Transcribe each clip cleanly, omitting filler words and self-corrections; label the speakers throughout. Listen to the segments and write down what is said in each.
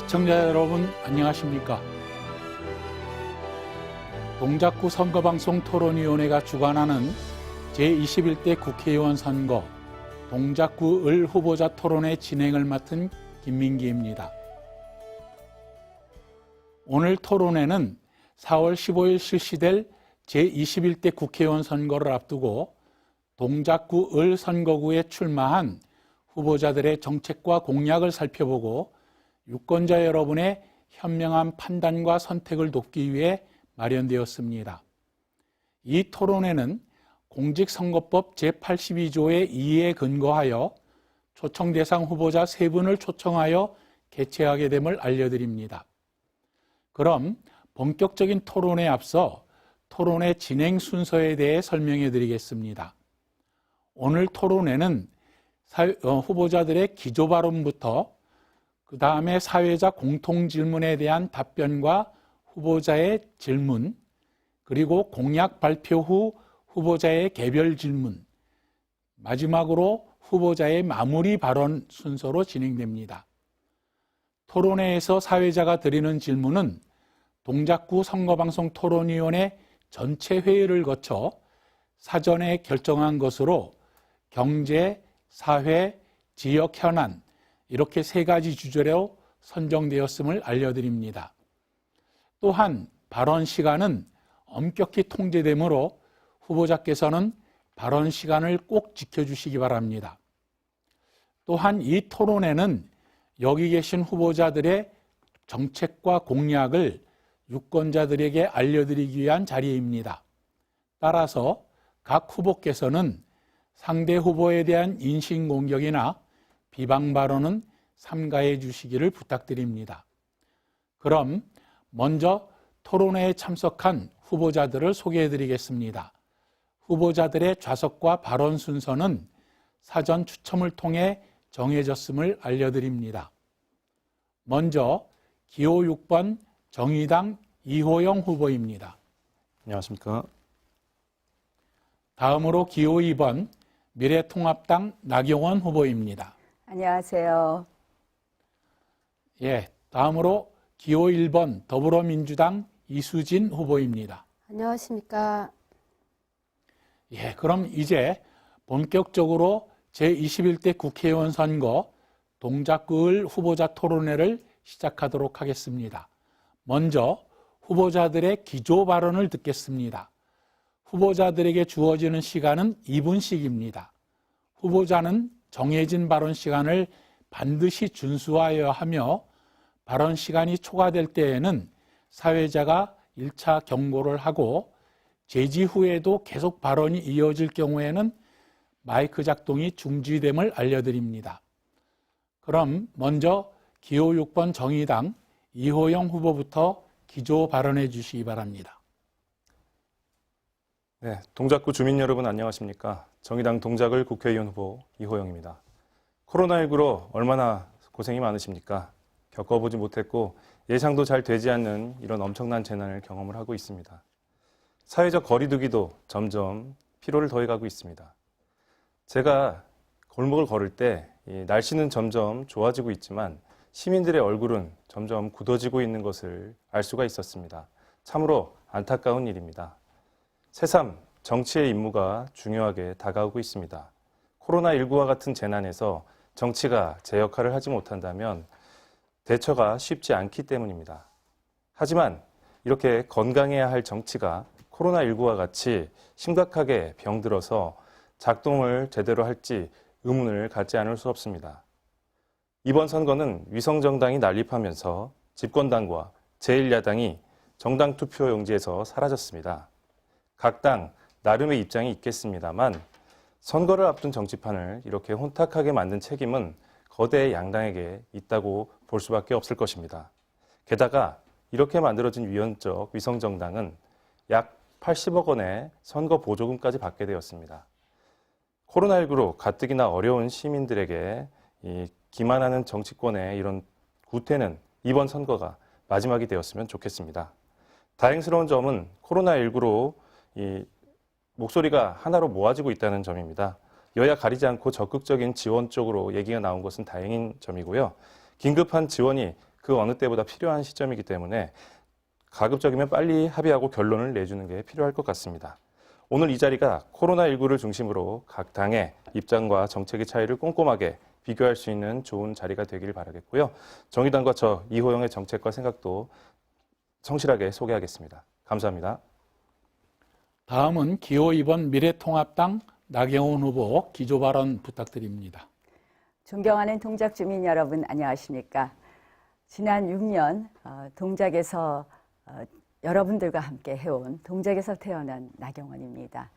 Speaker 1: 시청자 여러분 안녕하십니까? 동작구 선거방송 토론위원회가 주관하는 제21대 국회의원 선거 동작구 을 후보자 토론회 진행을 맡은 김민기입니다. 오늘 토론회는 4월 15일 실시될 제21대 국회의원 선거를 앞두고 동작구 을 선거구에 출마한 후보자들의 정책과 공약을 살펴보고 유권자 여러분의 현명한 판단과 선택을 돕기 위해 마련되었습니다. 이 토론회는 공직선거법 제82조의 2에 근거하여 초청 대상 후보자 3분을 초청하여 개최하게 됨을 알려드립니다. 그럼 본격적인 토론에 앞서 토론회 진행 순서에 대해 설명해 드리겠습니다. 오늘 토론회는 후보자들의 기조 발언부터 그 다음에 사회자 공통질문에 대한 답변과 후보자의 질문, 그리고 공약 발표 후 후보자의 개별 질문, 마지막으로 후보자의 마무리 발언 순서로 진행됩니다. 토론회에서 사회자가 드리는 질문은 동작구 선거방송 토론위원회 전체 회의를 거쳐 사전에 결정한 것으로 경제, 사회, 지역 현안 이렇게 3가지 주제로 선정되었음을 알려드립니다. 또한 발언 시간은 엄격히 통제되므로 후보자께서는 발언 시간을 꼭 지켜주시기 바랍니다. 또한 이 토론회는 여기 계신 후보자들의 정책과 공약을 유권자들에게 알려드리기 위한 자리입니다. 따라서 각 후보께서는 상대 후보에 대한 인신공격이나 비방 발언은 삼가해 주시기를 부탁드립니다. 그럼 먼저 토론회에 참석한 후보자들을 소개해 드리겠습니다. 후보자들의 좌석과 발언 순서는 사전 추첨을 통해 정해졌음을 알려드립니다. 먼저 기호 6번 정의당 이호영 후보입니다.
Speaker 2: 안녕하십니까?
Speaker 1: 다음으로 기호 2번 미래통합당 나경원 후보입니다.
Speaker 3: 안녕하세요.
Speaker 1: 다음으로 기호 1번 더불어민주당 이수진 후보입니다.
Speaker 4: 안녕하십니까?
Speaker 1: 그럼 이제 본격적으로 제21대 국회의원 선거 동작구 을 후보자 토론회를 시작하도록 하겠습니다. 먼저 후보자들의 기조 발언을 듣겠습니다. 후보자들에게 주어지는 시간은 2분씩입니다. 후보자는 정해진 발언 시간을 반드시 준수하여야 하며 발언 시간이 초과될 때에는 사회자가 1차 경고를 하고 제지 후에도 계속 발언이 이어질 경우에는 마이크 작동이 중지됨을 알려드립니다. 그럼 먼저 기호 6번 정의당 이호영 후보부터 기조 발언해 주시기 바랍니다.
Speaker 2: 네, 동작구 주민 여러분 안녕하십니까? 정의당 동작을 국회의원 후보 이호영입니다. 코로나19로 얼마나 고생이 많으십니까? 겪어보지 못했고 예상도 잘 되지 않는 이런 엄청난 재난을 경험을 하고 있습니다. 사회적 거리두기도 점점 피로를 더해가고 있습니다. 제가 골목을 걸을 때 날씨는 점점 좋아지고 있지만 시민들의 얼굴은 점점 굳어지고 있는 것을 알 수가 있었습니다. 참으로 안타까운 일입니다. 새삼 정치의 임무가 중요하게 다가오고 있습니다. 코로나19와 같은 재난에서 정치가 제 역할을 하지 못한다면 대처가 쉽지 않기 때문입니다. 하지만 이렇게 건강해야 할 정치가 코로나19와 같이 심각하게 병들어서 작동을 제대로 할지 의문을 갖지 않을 수 없습니다. 이번 선거는 위성정당이 난립하면서 집권당과 제1야당이 정당 투표용지에서 사라졌습니다. 각 당 나름의 입장이 있겠습니다만 선거를 앞둔 정치판을 이렇게 혼탁하게 만든 책임은 거대 양당에게 있다고 볼 수밖에 없을 것입니다. 게다가 이렇게 만들어진 위헌적 위성정당은 약 80억 원의 선거 보조금까지 받게 되었습니다. 코로나19로 가뜩이나 어려운 시민들에게 기만하는 정치권의 이런 구태는 이번 선거가 마지막이 되었으면 좋겠습니다. 다행스러운 점은 코로나19로 목소리가 하나로 모아지고 있다는 점입니다. 여야 가리지 않고 적극적인 지원 쪽으로 얘기가 나온 것은 다행인 점이고요. 긴급한 지원이 그 어느 때보다 필요한 시점이기 때문에 가급적이면 빨리 합의하고 결론을 내주는 게 필요할 것 같습니다. 오늘 이 자리가 코로나19를 중심으로 각 당의 입장과 정책의 차이를 꼼꼼하게 비교할 수 있는 좋은 자리가 되길 바라겠고요. 정의당과 저 이호영의 정책과 생각도 성실하게 소개하겠습니다. 감사합니다.
Speaker 1: 다음은 기호 2번 미래통합당 나경원 후보 기조 발언 부탁드립니다.
Speaker 3: 존경하는 동작 주민 여러분 안녕하십니까? 지난 6년 동작에서 여러분들과 함께 해온 동작에서 태어난 나경원입니다.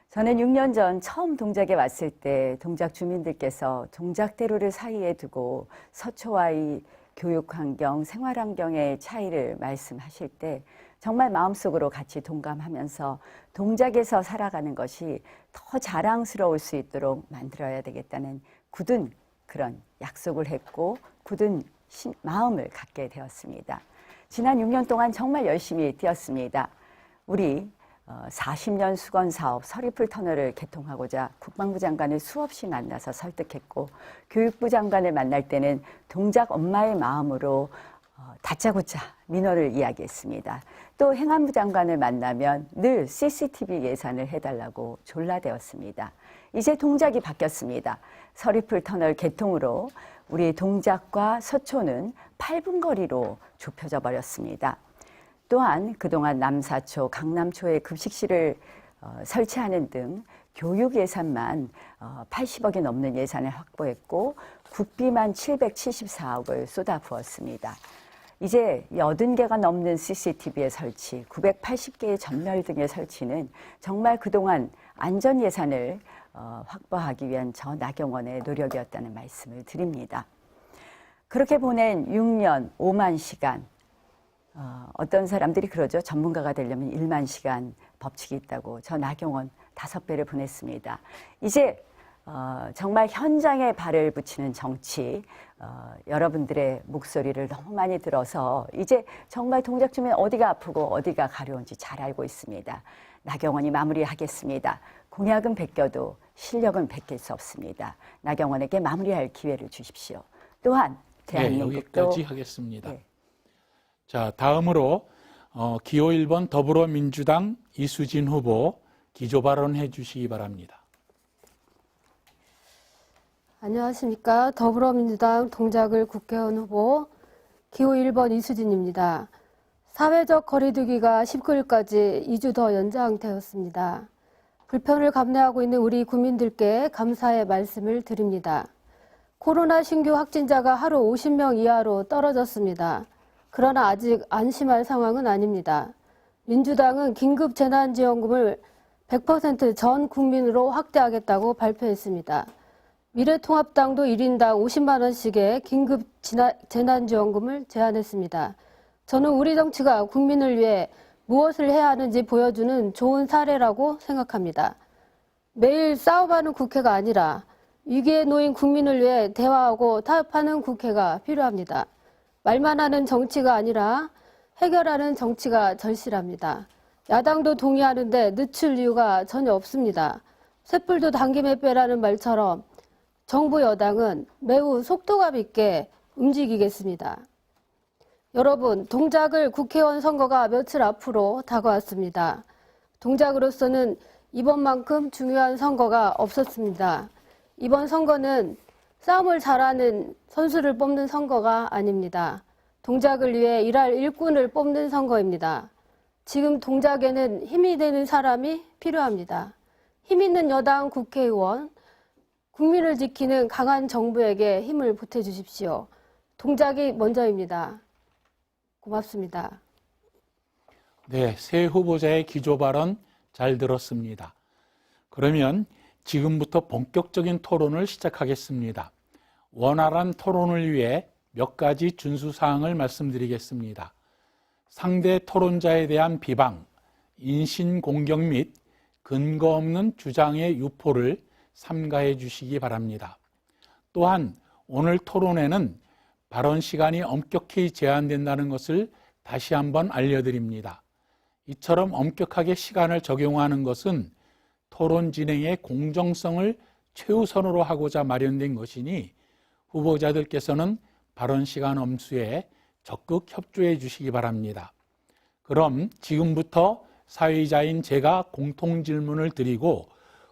Speaker 3: 저는 6년 전 처음 동작에 왔을 때 동작 주민들께서 동작대로를 사이에 두고 서초와의 교육환경, 생활환경의 차이를 말씀하실 때 정말 마음속으로 같이 동감하면서 동작에서 살아가는 것이 더 자랑스러울 수 있도록 만들어야 되겠다는 굳은 그런 약속을 했고 굳은 마음을 갖게 되었습니다. 지난 6년 동안 정말 열심히 뛰었습니다. 우리 40년 수건 사업 서리풀 터널을 개통하고자 국방부 장관을 수없이 만나서 설득했고 교육부 장관을 만날 때는 동작 엄마의 마음으로 다짜고짜 민원을 이야기했습니다. 또 행안부 장관을 만나면 늘 CCTV 예산을 해달라고 졸라대었습니다. 이제 동작이 바뀌었습니다. 서리풀 터널 개통으로 우리 동작과 서초는 8분 거리로 좁혀져 버렸습니다. 또한 그동안 남사초, 강남초에 급식실을 설치하는 등 교육 예산만 80억이 넘는 예산을 확보했고 국비만 774억을 쏟아부었습니다. 이제 80개가 넘는 CCTV의 설치, 980개의 전멸 등의 설치는 정말 그동안 안전 예산을 확보하기 위한 저 나경원의 노력이었다는 말씀을 드립니다. 그렇게 보낸 6년 5만 시간, 어떤 사람들이 그러죠. 전문가가 되려면 1만 시간 법칙이 있다고. 저 나경원 5배를 보냈습니다. 이제 정말 현장에 발을 붙이는 정치, 여러분들의 목소리를 너무 많이 들어서 이제 정말 동작 주민 어디가 아프고 어디가 가려운지 잘 알고 있습니다. 나경원이 마무리하겠습니다. 공약은 베껴도 실력은 베낄 수 없습니다. 나경원에게 마무리할 기회를 주십시오. 또한 대한민국도
Speaker 1: 여기까지 하겠습니다.
Speaker 3: 네.
Speaker 1: 자, 다음으로 기호 1번 더불어민주당 이수진 후보 기조 발언해 주시기 바랍니다.
Speaker 4: 안녕하십니까. 더불어민주당 동작을 국회의원 후보 기호 1번 이수진입니다. 사회적 거리두기가 19일까지 2주 더 연장되었습니다. 불편을 감내하고 있는 우리 국민들께 감사의 말씀을 드립니다. 코로나 신규 확진자가 하루 50명 이하로 떨어졌습니다. 그러나 아직 안심할 상황은 아닙니다. 민주당은 긴급 재난지원금을 100% 전 국민으로 확대하겠다고 발표했습니다. 미래통합당도 1인당 50만 원씩의 긴급 재난지원금을 제안했습니다. 저는 우리 정치가 국민을 위해 무엇을 해야 하는지 보여주는 좋은 사례라고 생각합니다. 매일 싸움하는 국회가 아니라 위기에 놓인 국민을 위해 대화하고 타협하는 국회가 필요합니다. 말만 하는 정치가 아니라 해결하는 정치가 절실합니다. 야당도 동의하는데 늦출 이유가 전혀 없습니다. 쇳불도 당김에 빼라는 말처럼 정부 여당은 매우 속도감 있게 움직이겠습니다. 여러분, 동작을 국회의원 선거가 며칠 앞으로 다가왔습니다. 동작으로서는 이번만큼 중요한 선거가 없었습니다. 이번 선거는 싸움을 잘하는 선수를 뽑는 선거가 아닙니다. 동작을 위해 일할 일꾼을 뽑는 선거입니다. 지금 동작에는 힘이 되는 사람이 필요합니다. 힘 있는 여당 국회의원, 국민을 지키는 강한 정부에게 힘을 보태주십시오. 동작이 먼저입니다. 고맙습니다.
Speaker 1: 네, 새 후보자의 기조 발언 잘 들었습니다. 그러면 지금부터 본격적인 토론을 시작하겠습니다. 원활한 토론을 위해 몇 가지 준수사항을 말씀드리겠습니다. 상대 토론자에 대한 비방, 인신공격 및 근거 없는 주장의 유포를 삼가해 주시기 바랍니다. 또한 오늘 토론회는 발언 시간이 엄격히 제한된다는 것을 다시 한번 알려드립니다. 이처럼 엄격하게 시간을 적용하는 것은 토론 진행의 공정성을 최우선으로 하고자 마련된 것이니 후보자들께서는 발언 시간 엄수에 적극 협조해 주시기 바랍니다. 그럼 지금부터 사회자인 제가 공통 질문을 드리고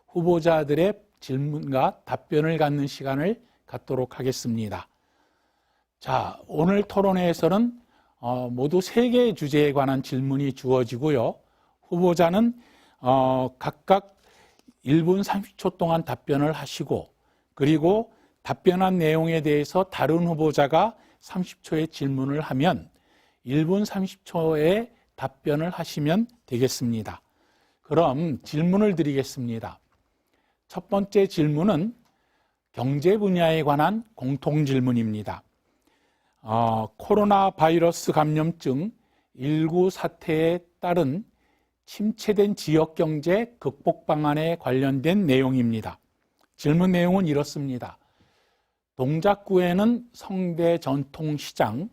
Speaker 1: 후보자들의 질문과 답변을 갖는 시간을 갖도록 하겠습니다. 자, 오늘 토론회에서는 모두 3개의 주제에 관한 질문이 주어지고요. 후보자는 각각 1분 30초 동안 답변을 하시고, 그리고 답변한 내용에 대해서 다른 후보자가 30초의 질문을 하면 1분 30초의 답변을 하시면 되겠습니다. 그럼 질문을 드리겠습니다. 첫 번째 질문은 경제 분야에 관한 공통 질문입니다. 코로나 바이러스 감염증 19 사태에 따른 침체된 지역 경제 극복 방안에 관련된 내용입니다. 질문 내용은 이렇습니다. 동작구에는 성대 전통시장,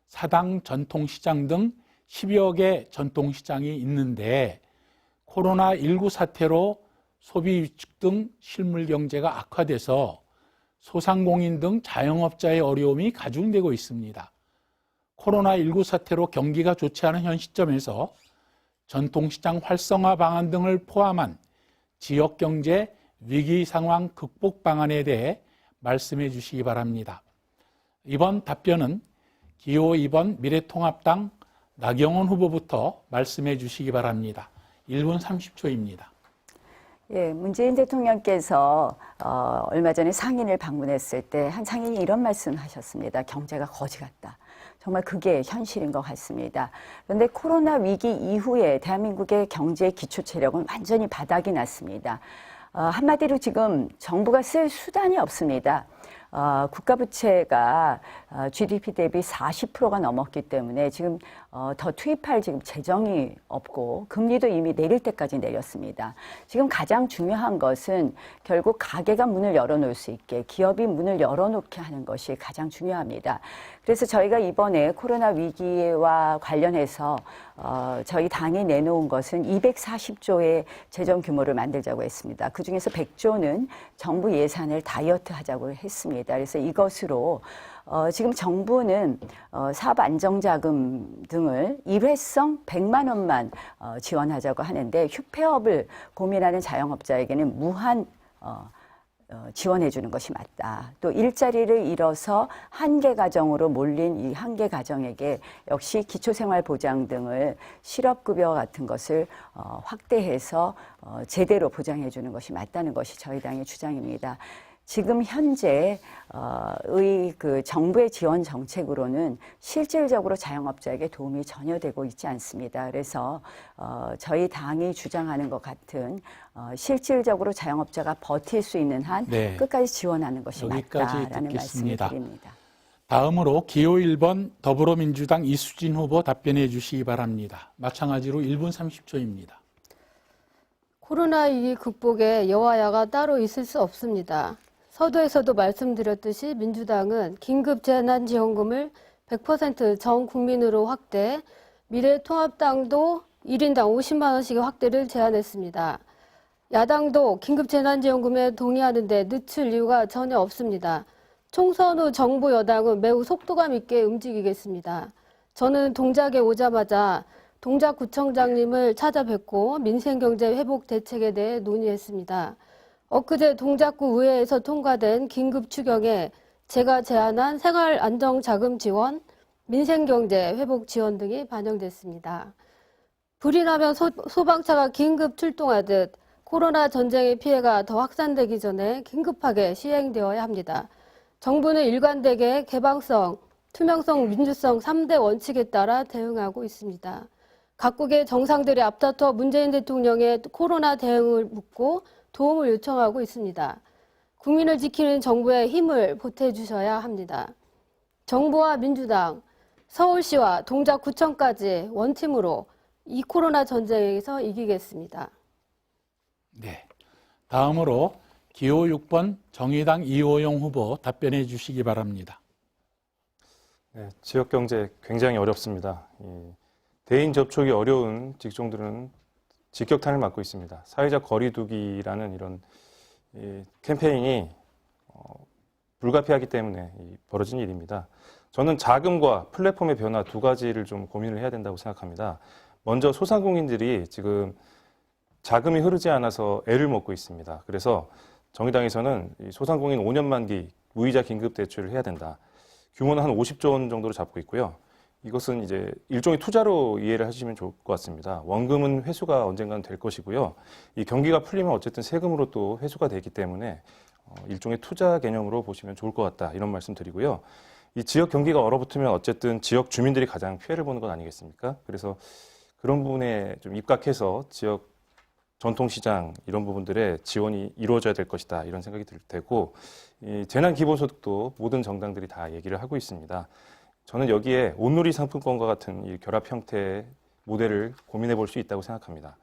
Speaker 1: 사당 전통시장 등 10여 개 전통시장이 있는데 코로나19 사태로 소비 위축 등 실물 경제가 악화돼서 소상공인 등 자영업자의 어려움이 가중되고 있습니다. 코로나19 사태로 경기가 좋지 않은 현 시점에서 전통시장 활성화 방안 등을 포함한 지역경제 위기 상황 극복 방안에 대해 말씀해 주시기 바랍니다. 이번 답변은 기호 2번 미래통합당 나경원 후보부터 말씀해 주시기 바랍니다. 1분 30초입니다.
Speaker 3: 예, 문재인 대통령께서 얼마 전에 상인을 방문했을 때 한 상인이 이런 말씀을 하셨습니다. 경제가 거지 같다. 정말 그게 현실인 것 같습니다. 그런데 코로나 위기 이후에 대한민국의 경제 기초 체력은 완전히 바닥이 났습니다. 한마디로 지금 정부가 쓸 수단이 없습니다. 국가 부채가 GDP 대비 40%가 넘었기 때문에 지금 더 투입할 지금 재정이 없고 금리도 이미 내릴 때까지 내렸습니다. 지금 가장 중요한 것은 결국 가게가 문을 열어놓을 수 있게 기업이 문을 열어놓게 하는 것이 가장 중요합니다. 그래서 저희가 이번에 코로나 위기와 관련해서 저희 당이 내놓은 것은 240조의 재정 규모를 만들자고 했습니다. 그중에서 100조는 정부 예산을 다이어트하자고 했습니다. 그래서 이것으로 지금 정부는 사업 안정자금 등을 일회성 100만 원만 지원하자고 하는데 휴폐업을 고민하는 자영업자에게는 무한 지원해 주는 것이 맞다. 또 일자리를 잃어서 한계 가정으로 몰린 이 한계 가정에게 역시 기초생활보장 등을 실업급여 같은 것을 확대해서 제대로 보장해 주는 것이 맞다는 것이 저희 당의 주장입니다. 지금 현재 그 정부의 지원 정책으로는 실질적으로 자영업자에게 도움이 전혀 되고 있지 않습니다. 그래서 저희 당이 주장하는 것 같은 실질적으로 자영업자가 버틸 수 있는 한
Speaker 1: 네,
Speaker 3: 끝까지 지원하는 것이
Speaker 1: 여기까지
Speaker 3: 맞다라는 말씀을
Speaker 1: 듣겠습니다.
Speaker 3: 드립니다.
Speaker 1: 다음으로 기호 1번 더불어민주당 이수진 후보 답변해 주시기 바랍니다. 마찬가지로 1분 30초입니다.
Speaker 4: 코로나 위기 극복에 여와야가 따로 있을 수 없습니다. 서두에서도 말씀드렸듯이 민주당은 긴급재난지원금을 100% 전 국민으로 확대, 미래통합당도 1인당 50만 원씩의 확대를 제안했습니다. 야당도 긴급재난지원금에 동의하는데 늦출 이유가 전혀 없습니다. 총선 후 정부 여당은 매우 속도감 있게 움직이겠습니다. 저는 동작에 오자마자 동작구청장님을 찾아뵙고 민생경제 회복 대책에 대해 논의했습니다. 엊그제 동작구 의회에서 통과된 긴급 추경에 제가 제안한 생활안정자금 지원, 민생경제 회복 지원 등이 반영됐습니다. 불이 나면 소방차가 긴급 출동하듯 코로나 전쟁의 피해가 더 확산되기 전에 긴급하게 시행되어야 합니다. 정부는 일관되게 개방성, 투명성, 민주성 3대 원칙에 따라 대응하고 있습니다. 각국의 정상들이 앞다퉈 문재인 대통령의 코로나 대응을 묻고 도움을 요청하고 있습니다. 국민을 지키는 정부에 힘을 보태주셔야 합니다. 정부와 민주당, 서울시와 동작구청까지 원팀으로 이 코로나 전쟁에서 이기겠습니다.
Speaker 1: 네, 다음으로 기호 6번 정의당 이호영 후보 답변해 주시기 바랍니다.
Speaker 2: 네, 지역 경제 굉장히 어렵습니다. 대인 접촉이 어려운 직종들은 직격탄을 맞고 있습니다. 사회적 거리두기라는 이런 캠페인이 불가피하기 때문에 벌어진 일입니다. 저는 자금과 플랫폼의 변화 두 가지를 좀 고민을 해야 된다고 생각합니다. 먼저 소상공인들이 지금 자금이 흐르지 않아서 애를 먹고 있습니다. 그래서 정의당에서는 이 소상공인 5년 만기 무이자 긴급 대출을 해야 된다. 규모는 한 50조 원 정도로 잡고 있고요. 이것은 이제 일종의 투자로 이해를 하시면 좋을 것 같습니다. 원금은 회수가 언젠가는 될 것이고요. 이 경기가 풀리면 어쨌든 세금으로 또 회수가 되기 때문에 일종의 투자 개념으로 보시면 좋을 것 같다. 이런 말씀 드리고요. 이 지역 경기가 얼어붙으면 어쨌든 지역 주민들이 가장 피해를 보는 것 아니겠습니까? 그래서 그런 부분에 좀 입각해서 지역 전통시장 이런 부분들의 지원이 이루어져야 될 것이다. 이런 생각이 들 테고, 이 재난기본소득도 모든 정당들이 다 얘기를 하고 있습니다. 저는 여기에 온누리 상품권과 같은 이 결합 형태의 모델을 고민해 볼 수 있다고 생각합니다.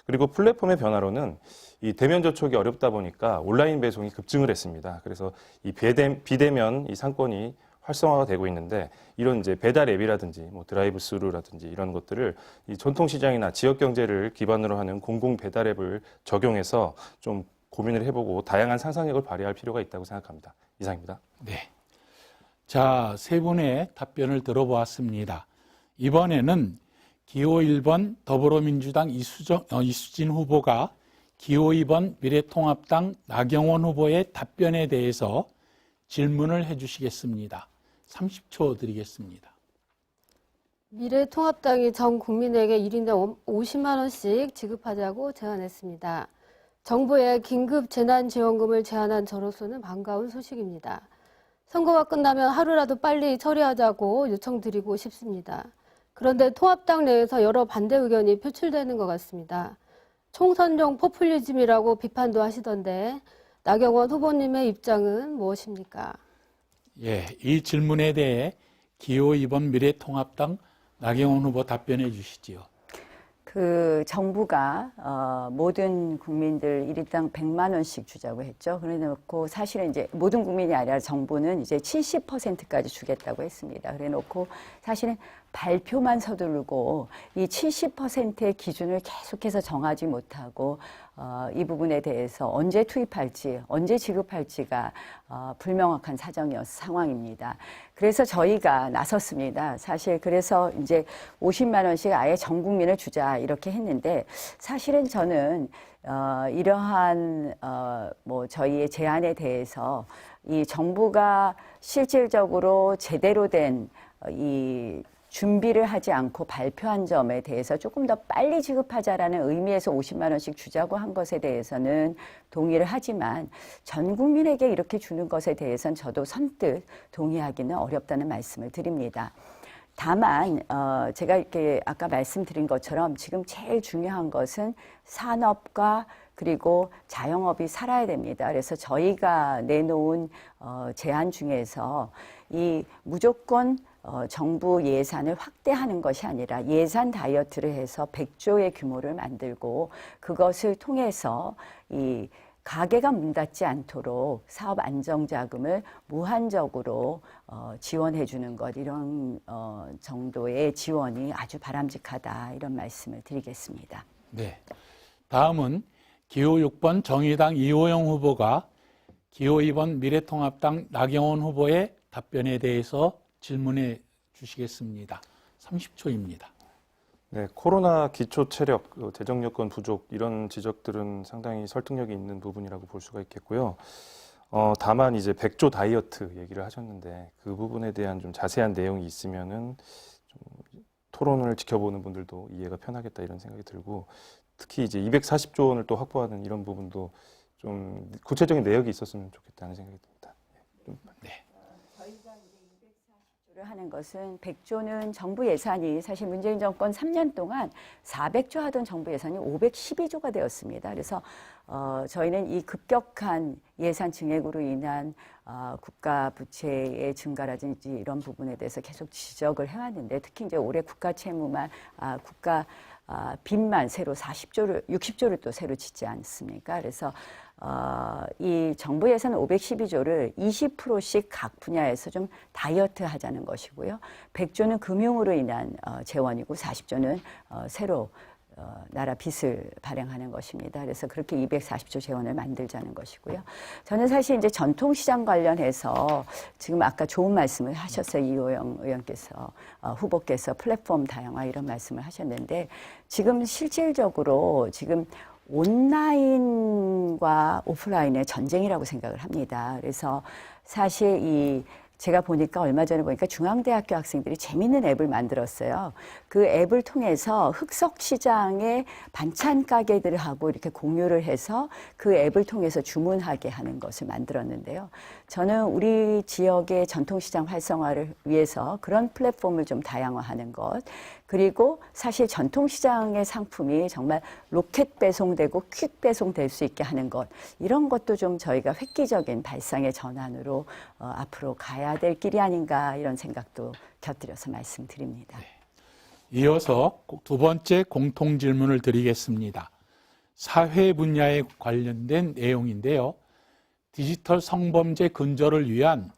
Speaker 2: 그리고 플랫폼의 변화로는 이 대면 접촉이 어렵다 보니까 온라인 배송이 급증을 했습니다. 그래서 이 비대면 이 상권이 활성화가 되고 있는데, 이런 이제 배달 앱이라든지 뭐 드라이브 스루라든지 이런 것들을 이 전통 시장이나 지역 경제를 기반으로 하는 공공 배달 앱을 적용해서 좀 고민을 해보고 다양한 상상력을 발휘할 필요가 있다고 생각합니다. 이상입니다.
Speaker 1: 네. 자, 세 분의 답변을 들어보았습니다. 이번에는 기호 1번 더불어민주당 이수진 후보가 기호 2번 미래통합당 나경원 후보의 답변에 대해서 질문을 해주시겠습니다. 30초 드리겠습니다.
Speaker 4: 미래통합당이 전 국민에게 1인당 50만 원씩 지급하자고 제안했습니다. 정부의 긴급 재난지원금을 제안한 저로서는 반가운 소식입니다. 선거가 끝나면 하루라도 빨리 처리하자고 요청드리고 싶습니다. 그런데 통합당 내에서 여러 반대 의견이 표출되는 것 같습니다. 총선용 포퓰리즘이라고 비판도 하시던데 나경원 후보님의 입장은 무엇입니까?
Speaker 1: 예, 이 질문에 대해 기호 2번 미래통합당 나경원 후보 답변해 주시지요.
Speaker 3: 그 정부가 모든 국민들 1인당 100만 원씩 주자고 했죠. 그래 놓고 사실은 이제 모든 국민이 아니라 정부는 이제 70%까지 주겠다고 했습니다. 그래 놓고 사실은 발표만 서두르고 이 70%의 기준을 계속해서 정하지 못하고 이 부분에 대해서 언제 투입할지, 언제 지급할지가 불명확한 상황입니다. 그래서 저희가 나섰습니다. 사실 그래서 이제 50만 원씩 아예 전 국민을 주자 이렇게 했는데, 사실은 저는 이러한 뭐 저희의 제안에 대해서 이 정부가 실질적으로 제대로 된 이 준비를 하지 않고 발표한 점에 대해서 조금 더 빨리 지급하자라는 의미에서 50만 원씩 주자고 한 것에 대해서는 동의를 하지만, 전 국민에게 이렇게 주는 것에 대해서는 저도 선뜻 동의하기는 어렵다는 말씀을 드립니다. 다만 제가 이렇게 아까 말씀드린 것처럼 지금 제일 중요한 것은 산업과 그리고 자영업이 살아야 됩니다. 그래서 저희가 내놓은 제안 중에서 이 무조건 정부 예산을 확대하는 것이 아니라 예산 다이어트를 해서 100조의 규모를 만들고, 그것을 통해서 이 가게가 문 닫지 않도록 사업 안정자금을 무한적으로 지원해 주는 것, 이런 정도의 지원이 아주 바람직하다, 이런 말씀을 드리겠습니다.
Speaker 1: 네. 다음은 기호 6번 정의당 이호영 후보가 기호 2번 미래통합당 나경원 후보의 답변에 대해서 질문해 주시겠습니다. 30초입니다.
Speaker 2: 네, 코로나 기초 체력, 재정 여건 부족 이런 지적들은 상당히 설득력이 있는 부분이라고 볼 수가 있겠고요. 다만 이제 100조 다이어트 얘기를 하셨는데 그 부분에 대한 좀 자세한 내용이 있으면은 좀 토론을 지켜보는 분들도 이해가 편하겠다 이런 생각이 들고, 특히 이제 240조 원을 또 확보하는 이런 부분도 좀 구체적인 내역이 있었으면 좋겠다는 생각이 듭니다.
Speaker 1: 네.
Speaker 3: 저희가 이제 240조를 하는 것은 100조는 정부 예산이 사실 문재인 정권 3년 동안 400조 하던 정부 예산이 512조가 되었습니다. 그래서 저희는 이 급격한 예산 증액으로 인한 국가 부채의 증가라든지 이런 부분에 대해서 계속 지적을 해왔는데, 특히 이제 올해 국가 채무만 국가 빚만 새로 60조를 또 새로 짓지 않습니까? 그래서 이 정부 예산 512조를 20%씩 각 분야에서 좀 다이어트 하자는 것이고요. 100조는 금융으로 인한 재원이고 40조는 새로 나라 빚을 발행하는 것입니다. 그래서 그렇게 240조 재원을 만들자는 것이고요. 저는 사실 이제 전통시장 관련해서 지금 아까 좋은 말씀을 하셨어요. 이호영 의원께서, 후보께서 플랫폼 다양화 이런 말씀을 하셨는데 지금 실질적으로 지금 온라인과 오프라인의 전쟁이라고 생각을 합니다. 그래서 사실 제가 보니까 얼마 전에 보니까 중앙대학교 학생들이 재밌는 앱을 만들었어요. 그 앱을 통해서 흑석시장의 반찬 가게들하고 이렇게 공유를 해서 그 앱을 통해서 주문하게 하는 것을 만들었는데요. 저는 우리 지역의 전통시장 활성화를 위해서 그런 플랫폼을 좀 다양화하는 것, 그리고 사실 전통시장의 상품이 정말 로켓 배송되고 퀵 배송될 수 있게 하는 것, 이런 것도 좀 저희가 획기적인 발상의 전환으로 앞으로 가야 될 길이 아닌가 이런 생각도 곁들여서 말씀드립니다.
Speaker 1: 이어서 두 번째 공통 질문을 드리겠습니다. 사회 분야에 관련된 내용인데요. 디지털 성범죄 근절을 위한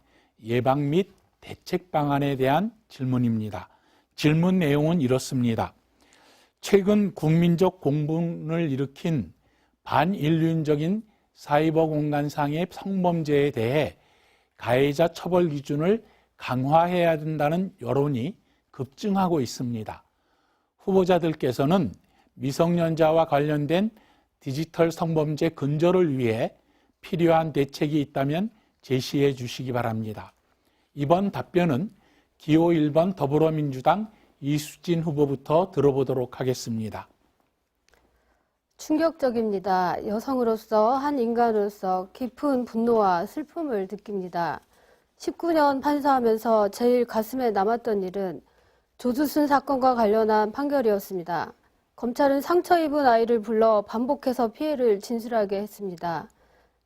Speaker 1: 예방 및 대책 방안에 대한 질문입니다. 질문 내용은 이렇습니다. 최근 국민적 공분을 일으킨 반인륜적인 사이버 공간상의 성범죄에 대해 가해자 처벌 기준을 강화해야 된다는 여론이 급증하고 있습니다. 후보자들께서는 미성년자와 관련된 디지털 성범죄 근절을 위해 필요한 대책이 있다면 제시해 주시기 바랍니다. 이번 답변은 기호 1번 더불어민주당 이수진 후보부터 들어보도록 하겠습니다.
Speaker 4: 충격적입니다. 여성으로서 한 인간으로서 깊은 분노와 슬픔을 느낍니다. 19년 판사하면서 제일 가슴에 남았던 일은 조두순 사건과 관련한 판결이었습니다. 검찰은 상처 입은 아이를 불러 반복해서 피해를 진술하게 했습니다.